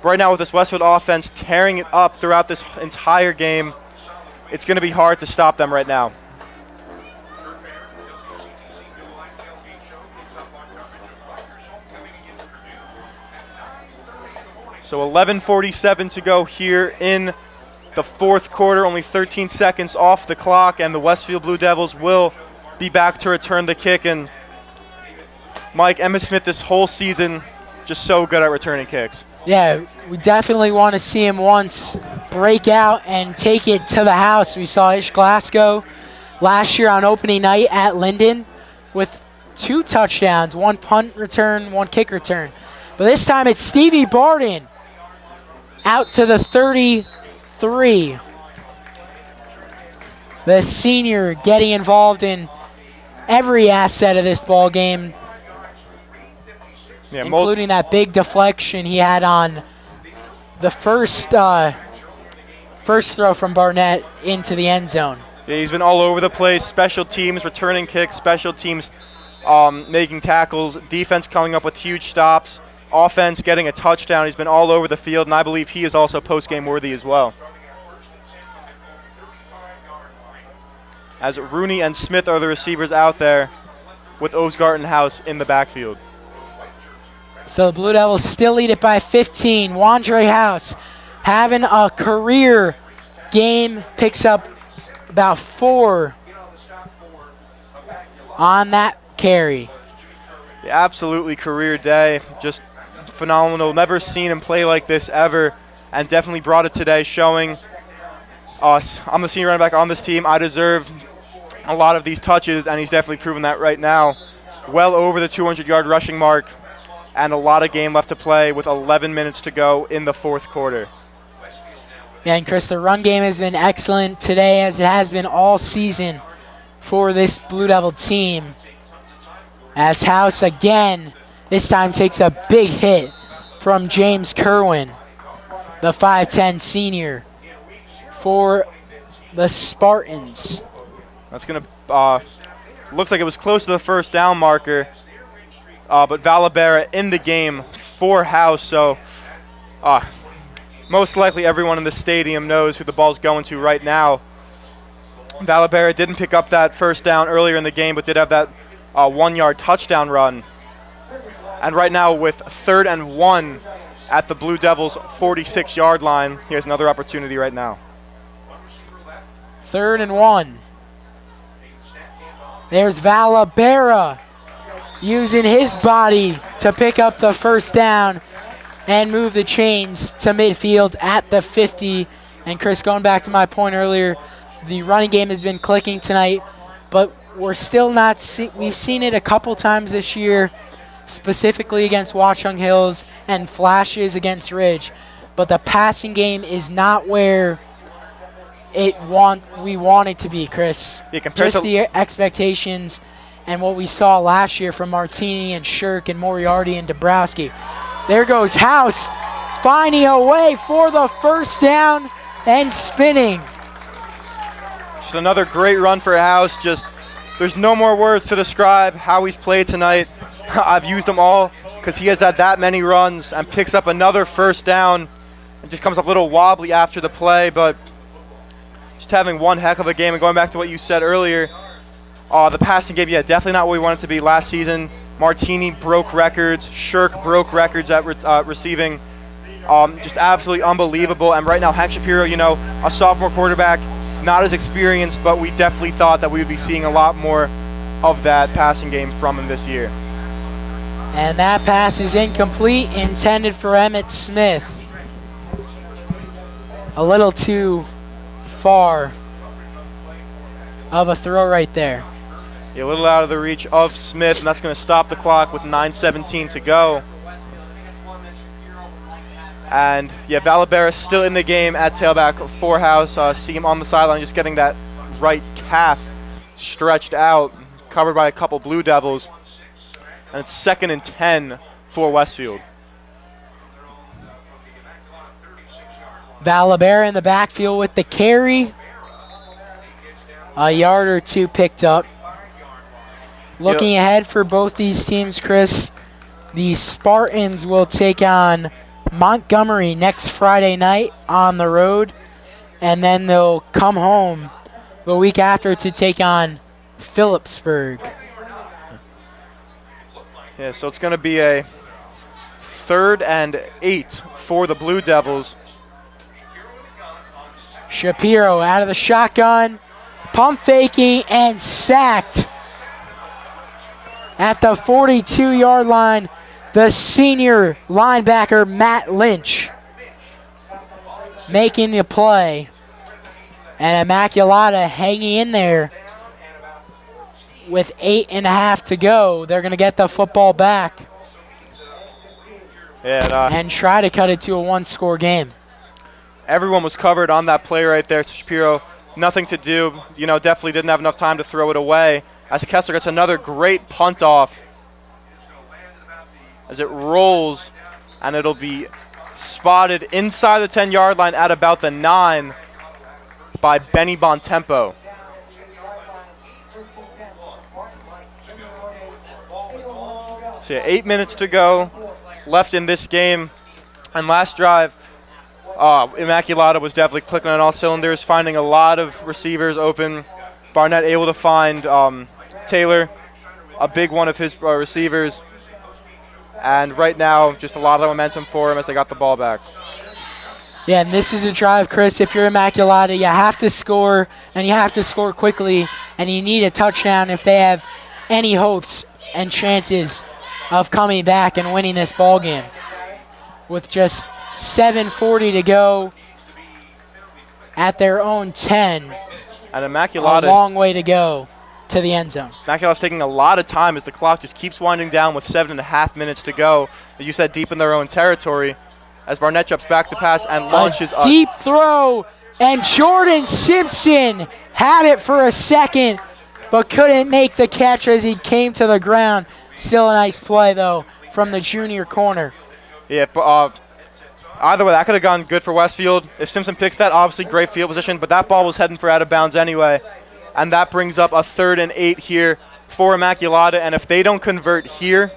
Speaker 2: Right now with this Westfield offense tearing it up throughout this entire game, it's going to be hard to stop them right now. So 11:47 to go here in the fourth quarter, only 13 seconds off the clock, and the Westfield Blue Devils will be back to return the kick. And Mike, Emmitt Smith this whole season just so good at returning kicks.
Speaker 1: Yeah, we definitely want to see him once break out and take it to the house. We saw Ish Glasgow last year on opening night at Linden with 2 touchdowns, 1 punt return, 1 kick return. But this time it's Stevie Barden out to the 33. The senior getting involved in every asset of this ball game, including that big deflection he had on the first throw from Barnett into the end zone.
Speaker 2: Yeah, he's been all over the place. Special teams, returning kicks, special teams making tackles, defense coming up with huge stops, offense getting a touchdown. He's been all over the field, and I believe he is also post-game worthy as well. As Rooney and Smith are the receivers out there with Osgart and House in the backfield.
Speaker 1: So the Blue Devils still lead it by 15. Wandre House having a career game, picks up about 4 on that carry.
Speaker 2: Yeah, absolutely career day, just phenomenal. Never seen him play like this ever, and definitely brought it today, showing us, I'm the senior running back on this team, I deserve a lot of these touches, and he's definitely proven that right now. Well over the 200-yard rushing mark, and a lot of game left to play with 11 minutes to go in the fourth quarter.
Speaker 1: Yeah, and Chris, the run game has been excellent today, as it has been all season for this Blue Devil team. As House again, this time takes a big hit from James Kerwin, the 5'10 senior for the Spartans.
Speaker 2: That's going to, looks like it was close to the first down marker, but Valabera in the game for House, so most likely everyone in the stadium knows who the ball's going to right now. Valabera didn't pick up that first down earlier in the game, but did have that 1-yard touchdown run. And right now with 3rd and 1 at the Blue Devils' 46-yard line, here's another opportunity right now.
Speaker 1: 3rd and 1. There's Valabera using his body to pick up the first down and move the chains to midfield at the 50. And Chris, going back to my point earlier, the running game has been clicking tonight, but we're still not we've seen it a couple times this year, specifically against Watchung Hills and flashes against Ridge. But the passing game is not where we want it to be, Chris.
Speaker 2: Yeah,
Speaker 1: just the expectations and what we saw last year from Martini and Shirk and Moriarty and Dabrowski. There goes House, finding a way for the first down and spinning.
Speaker 2: Just another great run for House. Just there's no more words to describe how he's played tonight. I've used them all because he has had that many runs and picks up another first down. It just comes up a little wobbly after the play, but just having one heck of a game. And going back to what you said earlier, the passing game, definitely not what we wanted it to be last season. Martini broke records. Shirk broke records at receiving. Just absolutely unbelievable. And right now, Hank Shapiro, a sophomore quarterback, not as experienced, but we definitely thought that we would be seeing a lot more of that passing game from him this year.
Speaker 1: And that pass is incomplete, intended for Emmitt Smith. A little too far of a throw right there.
Speaker 2: A little out of the reach of Smith, and that's going to stop the clock with 9:17 to go. And Valabera still in the game at tailback for House. See him on the sideline just getting that right calf stretched out, covered by a couple Blue Devils. And it's 2nd and 10 for Westfield.
Speaker 1: Valabera in the backfield with the carry. A yard or two picked up. Looking ahead for both these teams, Chris, The Spartans will take on Montgomery next Friday night on the road, and then they'll come home the week after to take on Phillipsburg.
Speaker 2: Yeah, so it's going to be a 3rd and 8 for the Blue Devils.
Speaker 1: Shapiro out of the shotgun, pump faking, and sacked at the 42-yard line. The senior linebacker, Matt Lynch, making the play. And Immaculata hanging in there with 8.5 to go. They're going to get the football back and try to cut it to a one-score game.
Speaker 2: Everyone was covered on that play right there. So Shapiro, nothing to do. Definitely didn't have enough time to throw it away. As Kessler gets another great punt off as it rolls, and it'll be spotted inside the 10-yard line at about the 9 by Benny Bontempo. So 8 minutes to go left in this game. And last drive, Immaculata was definitely clicking on all cylinders, finding a lot of receivers open. Barnett able to find Taylor, a big one of his receivers. And right now, just a lot of momentum for him as they got the ball back.
Speaker 1: Yeah, and this is a drive, Chris. If you're Immaculata, you have to score, and you have to score quickly, and you need a touchdown if they have any hopes and chances of coming back and winning this ball game. With just 7:40 to go at their own 10.
Speaker 2: And Immaculata,
Speaker 1: a long way to go to the end zone.
Speaker 2: Immaculata's taking a lot of time as the clock just keeps winding down with 7.5 minutes to go. As you said, deep in their own territory. As Barnett jumps back to pass and launches
Speaker 1: a deep throw, and Jordan Simpson had it for a second, but couldn't make the catch as he came to the ground. Still a nice play, though, from the junior corner.
Speaker 2: Yeah, but either way, that could have gone good for Westfield. If Simpson picks that, obviously great field position, but that ball was heading for out of bounds anyway. And that brings up a 3rd and 8 here for Immaculata. And if they don't convert here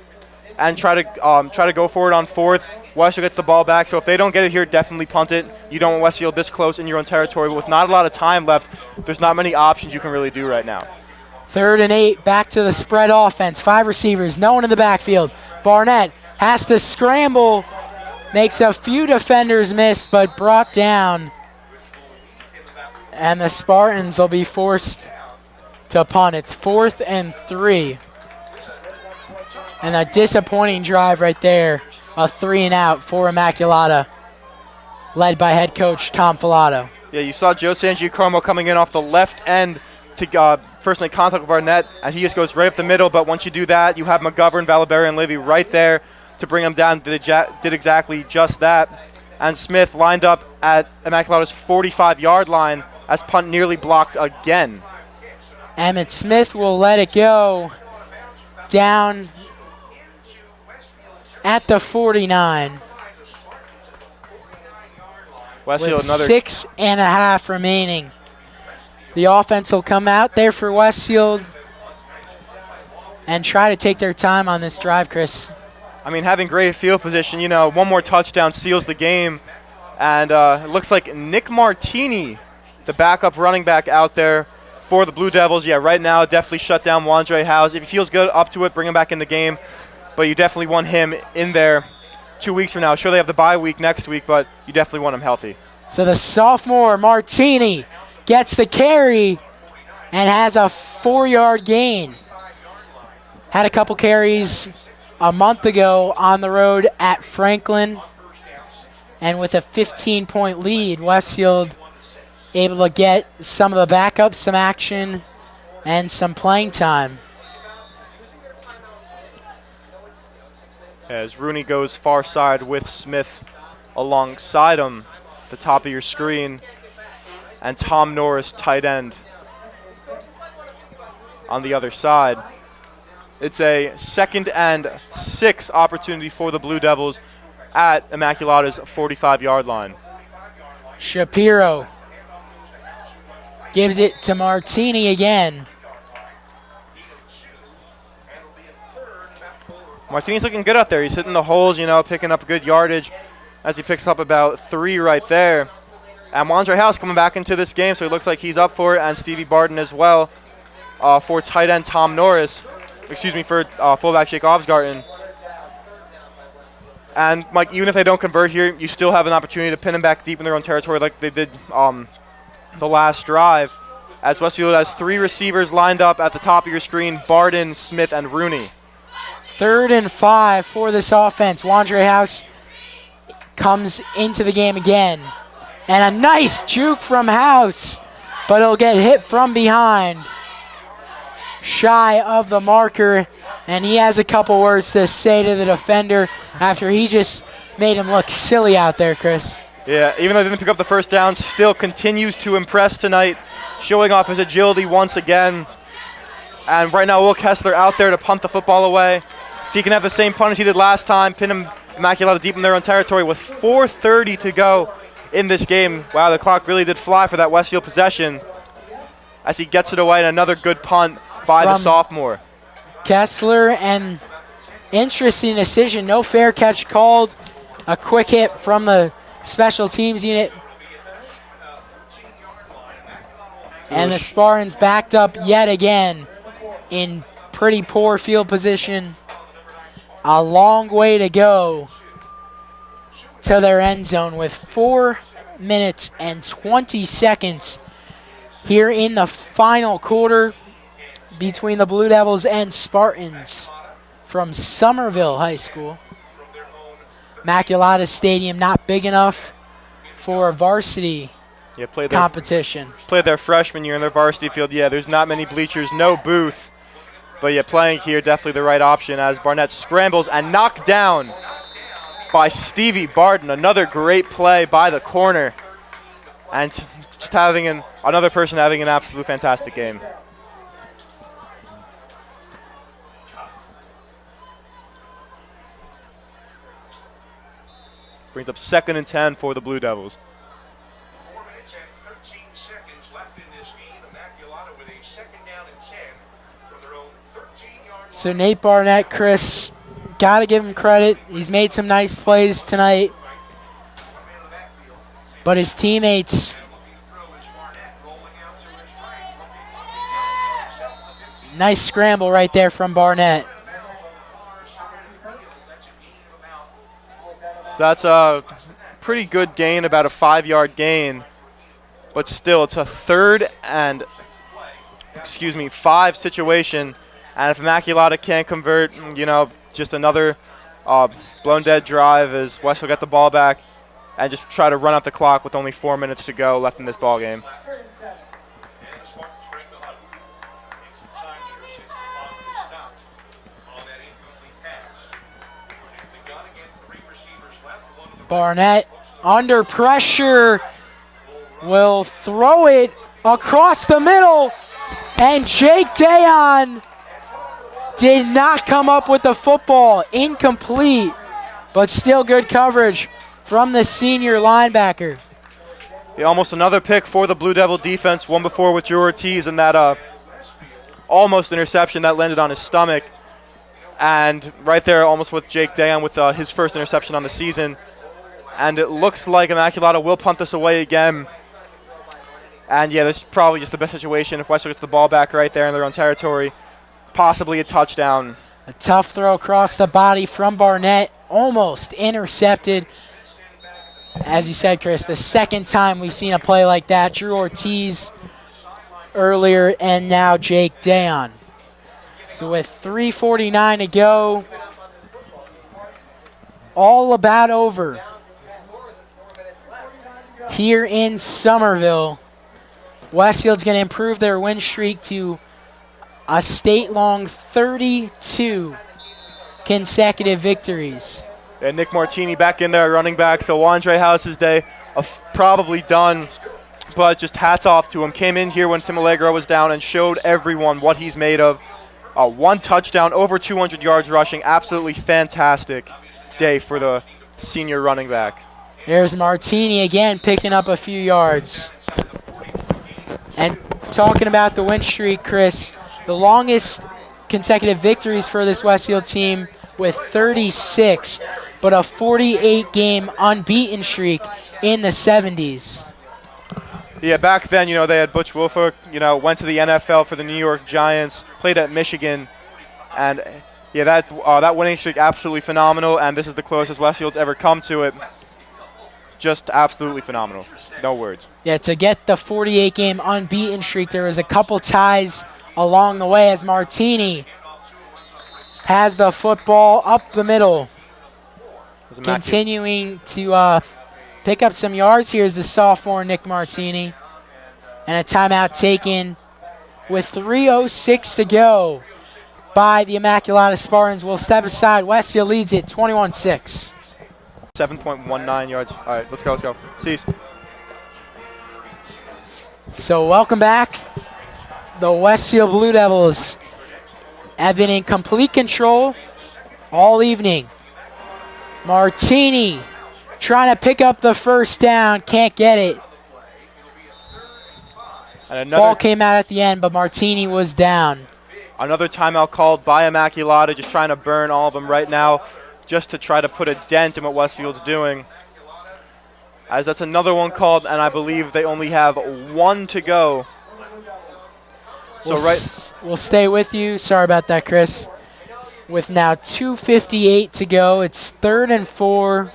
Speaker 2: and try to go for it on 4th, Westfield gets the ball back. So if they don't get it here, definitely punt it. You don't want Westfield this close in your own territory. But with not a lot of time left, there's not many options you can really do right now.
Speaker 1: 3rd and 8, back to the spread offense. 5 receivers, no one in the backfield. Barnett has to scramble, makes a few defenders miss, but brought down. And the Spartans will be forced to punt. It's 4th and 3. And a disappointing drive right there. A 3-and-out for Immaculata, led by head coach Tom Filato.
Speaker 2: Yeah, you saw Joe Sangiacomo coming in off the left end to first make contact with Barnett, and he just goes right up the middle. But once you do that, you have McGovern, Valaberry, and Livy right there to bring him down. Did exactly just that. And Smith lined up at Immaculata's 45-yard line as punt nearly blocked again.
Speaker 1: Emmett Smith will let it go down at the 49.
Speaker 2: Westfield,
Speaker 1: with
Speaker 2: another
Speaker 1: 6.5 remaining. The offense will come out there for Westfield and try to take their time on this drive, Chris.
Speaker 2: I mean, having great field position, one more touchdown seals the game. And it looks like Nick Martini, the backup running back out there for the Blue Devils. Yeah, right now definitely shut down Wandre Howes. If he feels good up to it, bring him back in the game. But you definitely want him in there 2 weeks from now. Sure, they have the bye week next week, but you definitely want him healthy.
Speaker 1: So the sophomore, Martini, gets the carry and has a 4-yard gain. Had a couple carries a month ago on the road at Franklin. And with a 15-point lead, Westfield able to get some of the backups, some action, and some playing time.
Speaker 2: As Rooney goes far side with Smith alongside him, the top of your screen, and Tom Norris, tight end, on the other side. It's a 2nd and 6 opportunity for the Blue Devils at Immaculata's 45-yard line.
Speaker 1: Shapiro gives it to Martini again.
Speaker 2: Martini's looking good out there. He's hitting the holes, picking up good yardage as he picks up about 3 right there. And Wandre House coming back into this game, so it looks like he's up for it, and Stevie Barton as well for tight end Tom Norris. For fullback Jake Obsgarten. And, Mike, even if they don't convert here, you still have an opportunity to pin them back deep in their own territory like they did the last drive, as Westfield has 3 receivers lined up at the top of your screen: Barden, Smith, and Rooney.
Speaker 1: 3rd and 5 for this offense. Wandre House comes into the game again. And a nice juke from House, but he'll get hit from behind. Shy of the marker, and he has a couple words to say to the defender after he just made him look silly out there, Chris.
Speaker 2: Yeah, even though he didn't pick up the first down, still continues to impress tonight, showing off his agility once again. And right now, Will Kessler out there to punt the football away. If he can have the same punt as he did last time, pin him Immaculata deep in their own territory with 4:30 to go in this game. Wow, the clock really did fly for that Westfield possession as he gets it away, and another good punt by the sophomore.
Speaker 1: Kessler, and interesting decision. No fair catch called. A quick hit from the special teams unit. And the Spartans backed up yet again in pretty poor field position. A long way to go to their end zone with 4 minutes and 20 seconds here in the final quarter between the Blue Devils and Spartans from Somerville High School. Immaculata Stadium not big enough for a varsity competition.
Speaker 2: Played their freshman year in their varsity field. Yeah, there's not many bleachers, no booth. But yeah, playing here definitely the right option as Barnett scrambles and knocked down by Stevie Barton. Another great play by the corner. And just having another person having an absolute fantastic game. Brings up 2nd and 10 for the Blue Devils.
Speaker 3: 4 minutes and 13 seconds left in this game. Immaculata with a 2nd down and 10 from their own 13-yard line.
Speaker 1: So Nate Barnett, Chris, got to give him credit. He's made some nice plays tonight. But his teammates, nice scramble right there from Barnett.
Speaker 2: That's a pretty good gain, about a 5-yard gain. But still, it's a 3rd and 5 situation. And if Immaculata can't convert, just another blown dead drive as Westfield get the ball back and just try to run out the clock with only 4 minutes to go left in this ball game.
Speaker 1: Barnett under pressure will throw it across the middle, and Jake Dayon did not come up with the football. Incomplete, but still good coverage from the senior linebacker.
Speaker 2: Yeah, almost another pick for the Blue Devil defense, one before with Drew Ortiz and that almost interception that landed on his stomach. And right there almost with Jake Dayon with his first interception on the season. And it looks like Immaculata will punt this away again. And yeah, this is probably just the best situation if Westfield gets the ball back right there in their own territory. Possibly a touchdown.
Speaker 1: A tough throw across the body from Barnett, almost intercepted. As you said, Chris, the 2nd time we've seen a play like that. Drew Ortiz earlier, and now Jake Dayon. So with 3:49 to go, all about over here in Somerville. Westfield's going to improve their win streak to a state-long 32 consecutive victories.
Speaker 2: And Nick Martini back in there, running back. So Wandre House's day probably done, but just hats off to him. Came in here when Tim Allegro was down and showed everyone what he's made of. 1 touchdown, over 200 yards rushing. Absolutely fantastic day for the senior running back.
Speaker 1: There's Martini again picking up a few yards. And talking about the win streak, Chris, the longest consecutive victories for this Westfield team with 36, but a 48-game unbeaten streak in the 70s.
Speaker 2: Yeah, back then, they had Butch Wilfork, went to the NFL for the New York Giants, played at Michigan, and yeah, that winning streak absolutely phenomenal, and this is the closest Westfield's ever come to it. Just absolutely phenomenal. No words.
Speaker 1: Yeah, to get the 48-game unbeaten streak, there was a couple ties along the way as Martini has the football up the middle. Continuing to pick up some yards here is the sophomore Nick Martini. And a timeout taken with 3:06 to go by the Immaculata Spartans. We'll step aside. Westfield leads it 21-6.
Speaker 2: 7.19 yards. All right, let's go. Cease.
Speaker 1: So welcome back. The Westfield Blue Devils have been in complete control all evening. Martini trying to pick up the first down, can't get it. Ball came out at the end, but Martini was down.
Speaker 2: Another timeout called by Immaculata, just trying to burn all of them right now, just to try to put a dent in what Westfield's doing. As that's another one called, and I believe they only have one to go.
Speaker 1: We'll stay with you. Sorry about that, Chris. With now 2:58 to go, it's 3rd and 4.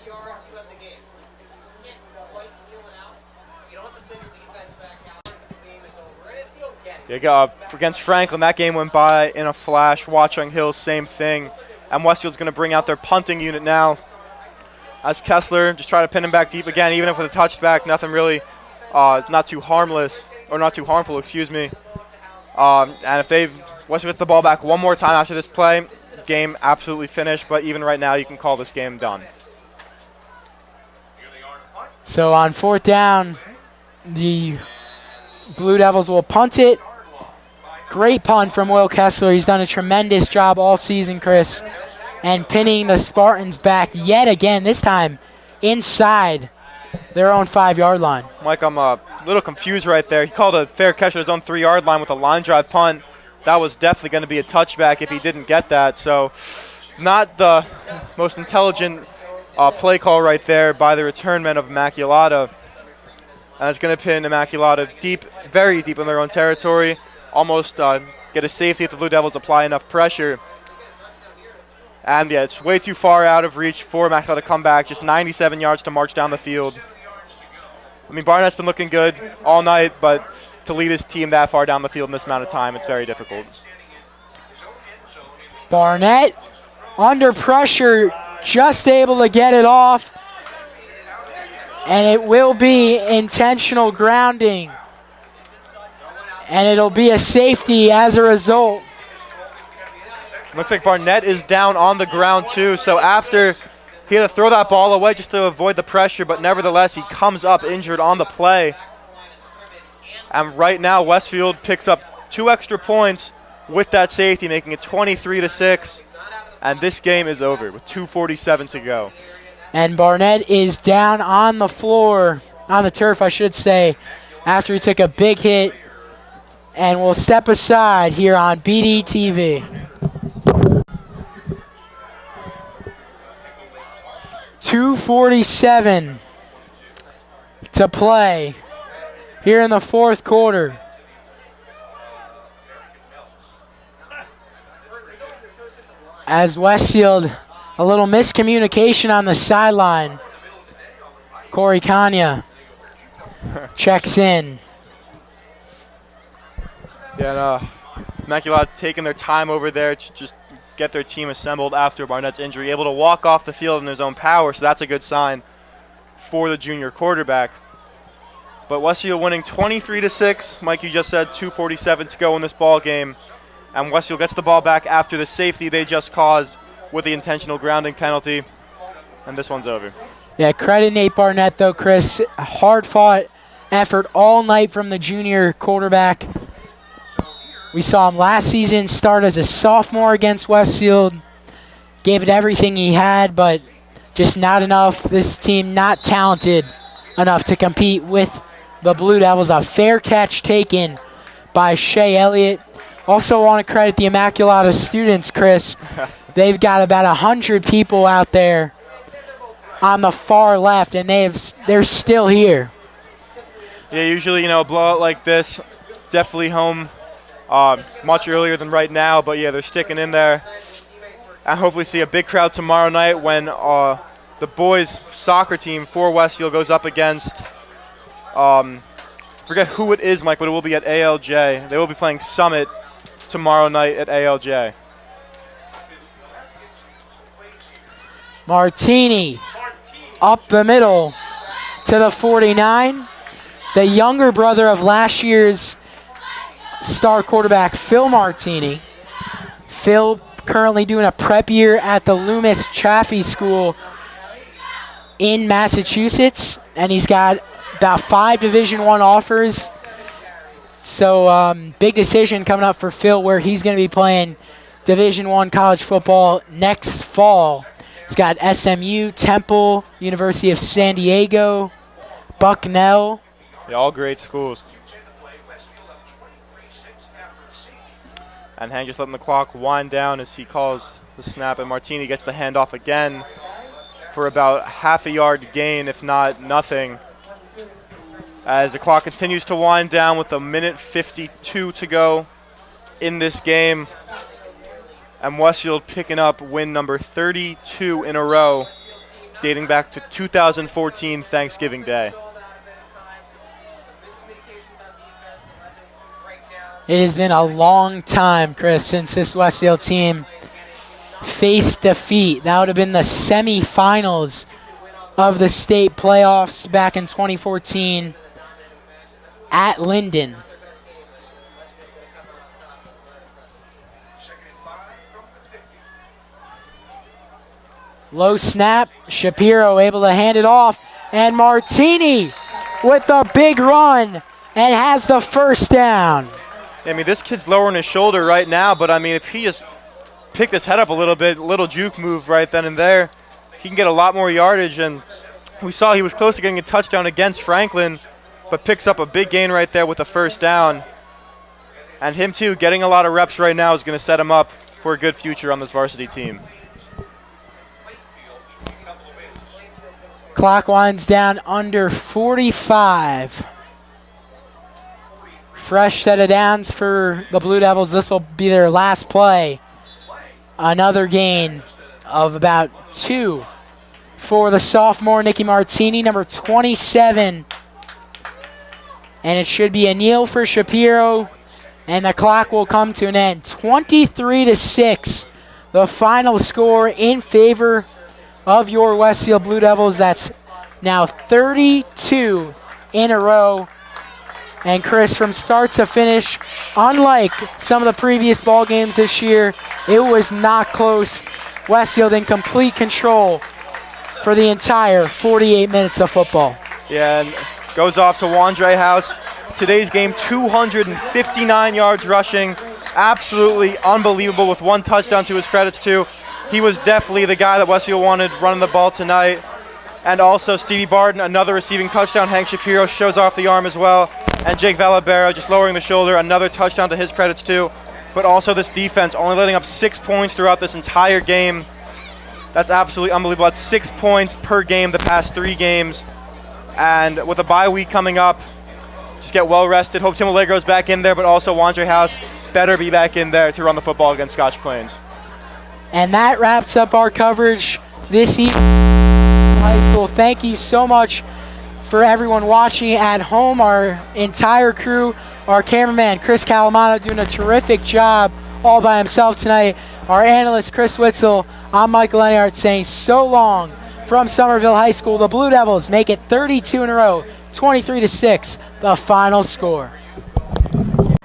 Speaker 2: Against Franklin, that game went by in a flash. Watchung Hills, same thing. And Westfield's going to bring out their punting unit now. As Kessler just try to pin him back deep again, even if with a touchback, nothing really, not too harmful, excuse me. And if Westfield gets the ball back one more time after this play, game absolutely finished. But even right now, you can call this game done.
Speaker 1: So on 4th down, the Blue Devils will punt it. Great punt from Will Kessler. He's done a tremendous job all season, Chris, and pinning the Spartans back yet again, this time inside their own 5-yard line.
Speaker 2: Mike, I'm a little confused right there. He called a fair catch at his own 3-yard line with a line drive punt. That was definitely going to be a touchback if he didn't get that. So not the most intelligent play call right there by the return men of Immaculata. And it's going to pin Immaculata deep, very deep in their own territory. Almost get a safety if the Blue Devils apply enough pressure. And yeah, it's way too far out of reach for Immaculata to come back. Just 97 yards to march down the field. I mean, Barnett's been looking good all night, but to lead his team that far down the field in this amount of time, it's very difficult.
Speaker 1: Barnett under pressure, just able to get it off. And it will be intentional grounding. And it'll be a safety as a result.
Speaker 2: Looks like Barnett is down on the ground too, so after he had to throw that ball away just to avoid the pressure, but nevertheless he comes up injured on the play. And right now Westfield picks up 2 extra points with that safety, making it 23-6, and this game is over with 2:47 to go.
Speaker 1: And Barnett is down on the floor, on the turf I should say, after he took a big hit. And we'll step aside here on BDTV. .247 to play here in the 4th quarter. As Westfield, a little miscommunication on the sideline. Corey Kanya checks in.
Speaker 2: Yeah, and Immaculata taking their time over there to just get their team assembled after Barnett's injury, able to walk off the field in his own power, so that's a good sign for the junior quarterback. But Westfield winning 23-6. Mike, you just said 2:47 to go in this ball game, and Westfield gets the ball back after the safety they just caused with the intentional grounding penalty, and this one's over.
Speaker 1: Yeah, credit Nate Barnett though, Chris. A hard-fought effort all night from the junior quarterback. We saw him last season start as a sophomore against Westfield. Gave it everything he had, but just not enough. This team not talented enough to compete with the Blue Devils. A fair catch taken by Shea Elliott Also want to credit the Immaculata students, Chris. They've got about 100 people out there on the far left, and they're still here.
Speaker 2: Yeah, usually, a blowout like this, definitely home much earlier than right now, but yeah, they're sticking in there. And hopefully see a big crowd tomorrow night when the boys soccer team for Westfield goes up against, forget who it is, Mike, but it will be at ALJ. They will be playing Summit tomorrow night at ALJ.
Speaker 1: Martini up the middle to the 49. The younger brother of last year's star quarterback, Phil Martini. Phil currently doing a prep year at the Loomis Chaffee School in Massachusetts, and he's got about 5 Division I offers. So big decision coming up for Phil where he's going to be playing Division I college football next fall. He's got SMU, Temple, University of San Diego, Bucknell.
Speaker 2: Yeah, all great schools. And Hank just letting the clock wind down as he calls the snap, and Martini gets the handoff again for about half a yard gain, if not nothing. As the clock continues to wind down with 1:52 to go in this game. And Westfield picking up win number 32 in a row, dating back to 2014 Thanksgiving Day.
Speaker 1: It has been a long time, Chris, since this Westfield team faced defeat. That would have been the semifinals of the state playoffs back in 2014 at Linden. Low snap, Shapiro able to hand it off, and Martini with the big run and has the first down.
Speaker 2: I mean, this kid's lowering his shoulder right now, but I mean, if he just picked his head up a little bit, little juke move right then and there, he can get a lot more yardage. And we saw he was close to getting a touchdown against Franklin, but picks up a big gain right there with the first down. And him too, getting a lot of reps right now is going to set him up for a good future on this varsity team.
Speaker 1: Clock winds down under 45. Fresh set of downs for the Blue Devils. This will be their last play. Another gain of about 2 for the sophomore, Nicky Martini, number 27. And it should be a kneel for Shapiro, and the clock will come to an end. 23-6, the final score in favor of your Westfield Blue Devils. That's now 32 in a row. And Chris, from start to finish, unlike some of the previous ball games this year, it was not close. Westfield in complete control for the entire 48 minutes of football.
Speaker 2: Yeah, and goes off to Wandre House. Today's game, 259 yards rushing. Absolutely unbelievable with 1 touchdown to his credits too. He was definitely the guy that Westfield wanted running the ball tonight. And also Stevie Barden, another receiving touchdown. Hank Shapiro shows off the arm as well. And Jake Valabero just lowering the shoulder, another touchdown to his credits too. But also this defense only letting up 6 points throughout this entire game. That's absolutely unbelievable. That's 6 points per game the past 3 games. And with a bye week coming up, just get well rested. Hope Tim Allegro's back in there, but also Wandre House better be back in there to run the football against Scotch Plains.
Speaker 1: And that wraps up our coverage this evening. High school. Thank you so much for everyone watching at home, our entire crew, our cameraman Chris Calamano doing a terrific job all by himself tonight, our analyst Chris Witzel. I'm Michael Leniart saying so long from Somerville High School. The Blue Devils make it 32 in a row, 23-6, the final score.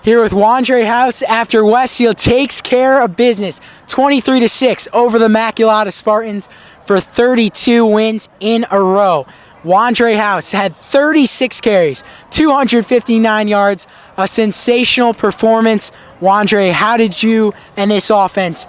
Speaker 1: Here with Wandre House after Westfield takes care of business, 23-6 over the Immaculata Spartans for 32 wins in a row. Wandre House had 36 carries, 259 yards, a sensational performance. Wandre, how did you and this offense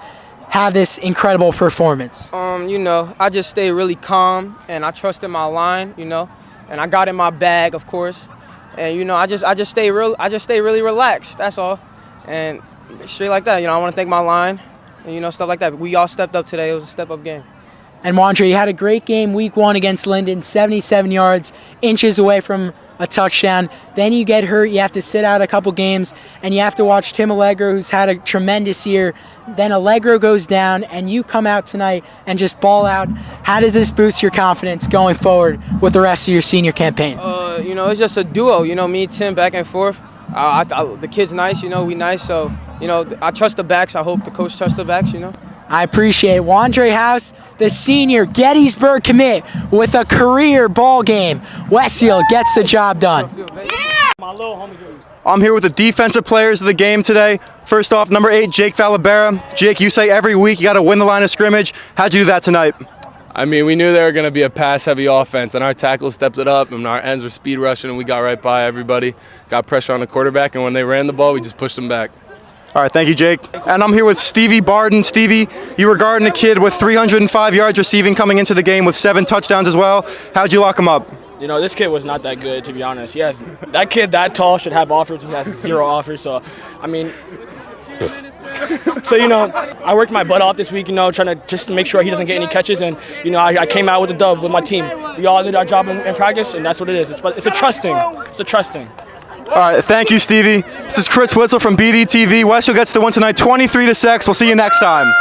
Speaker 1: have this incredible performance?
Speaker 4: I just stayed really calm and I trusted my line, and I got in my bag, of course. And I just stay really relaxed. That's all. And straight like that. You know, I want to thank my line and, you know, stuff like that. We all stepped up today. It was a step-up game.
Speaker 1: And Wandre, you had a great game week 1 against Linden, 77 yards, inches away from a touchdown. Then you get hurt, you have to sit out a couple games, and you have to watch Tim Allegro, who's had a tremendous year. Then Allegro goes down, and you come out tonight and just ball out. How does this boost your confidence going forward with the rest of your senior campaign?
Speaker 4: You know, it's just a duo. You know, me and Tim back and forth. The kid's nice, you know, we nice. So, you know, I trust the backs. I hope the coach trusts the backs, you know.
Speaker 1: I appreciate it. Wandre House, the senior Gettysburg commit with a career ball game. Westfield gets the job done.
Speaker 2: I'm here with the defensive players of the game today. First off, number 8, Jake Valabera. Jake, you say every week you got to win the line of scrimmage. How'd you do that tonight?
Speaker 5: I mean, we knew they were going to be a pass-heavy offense, and our tackles stepped it up, and our ends were speed rushing, and we got right by everybody, got pressure on the quarterback, and when they ran the ball, we just pushed them back.
Speaker 2: All right, thank you, Jake. And I'm here with Stevie Barden. Stevie, you were guarding a kid with 305 yards receiving coming into the game with 7 touchdowns as well. How'd you lock him up?
Speaker 6: You know, this kid was not that good, to be honest. That kid that tall should have offers. He has 0 offers. So, I mean, you know, I worked my butt off this week, you know, trying to just make sure he doesn't get any catches. And, you know, I came out with a dub with my team. We all did our job in practice, and that's what it is. It's a trust thing. It's a trust thing.
Speaker 2: All right, thank you, Stevie. This is Chris Witzel from BDTV. Westfield gets the win tonight, 23-6. We'll see you next time.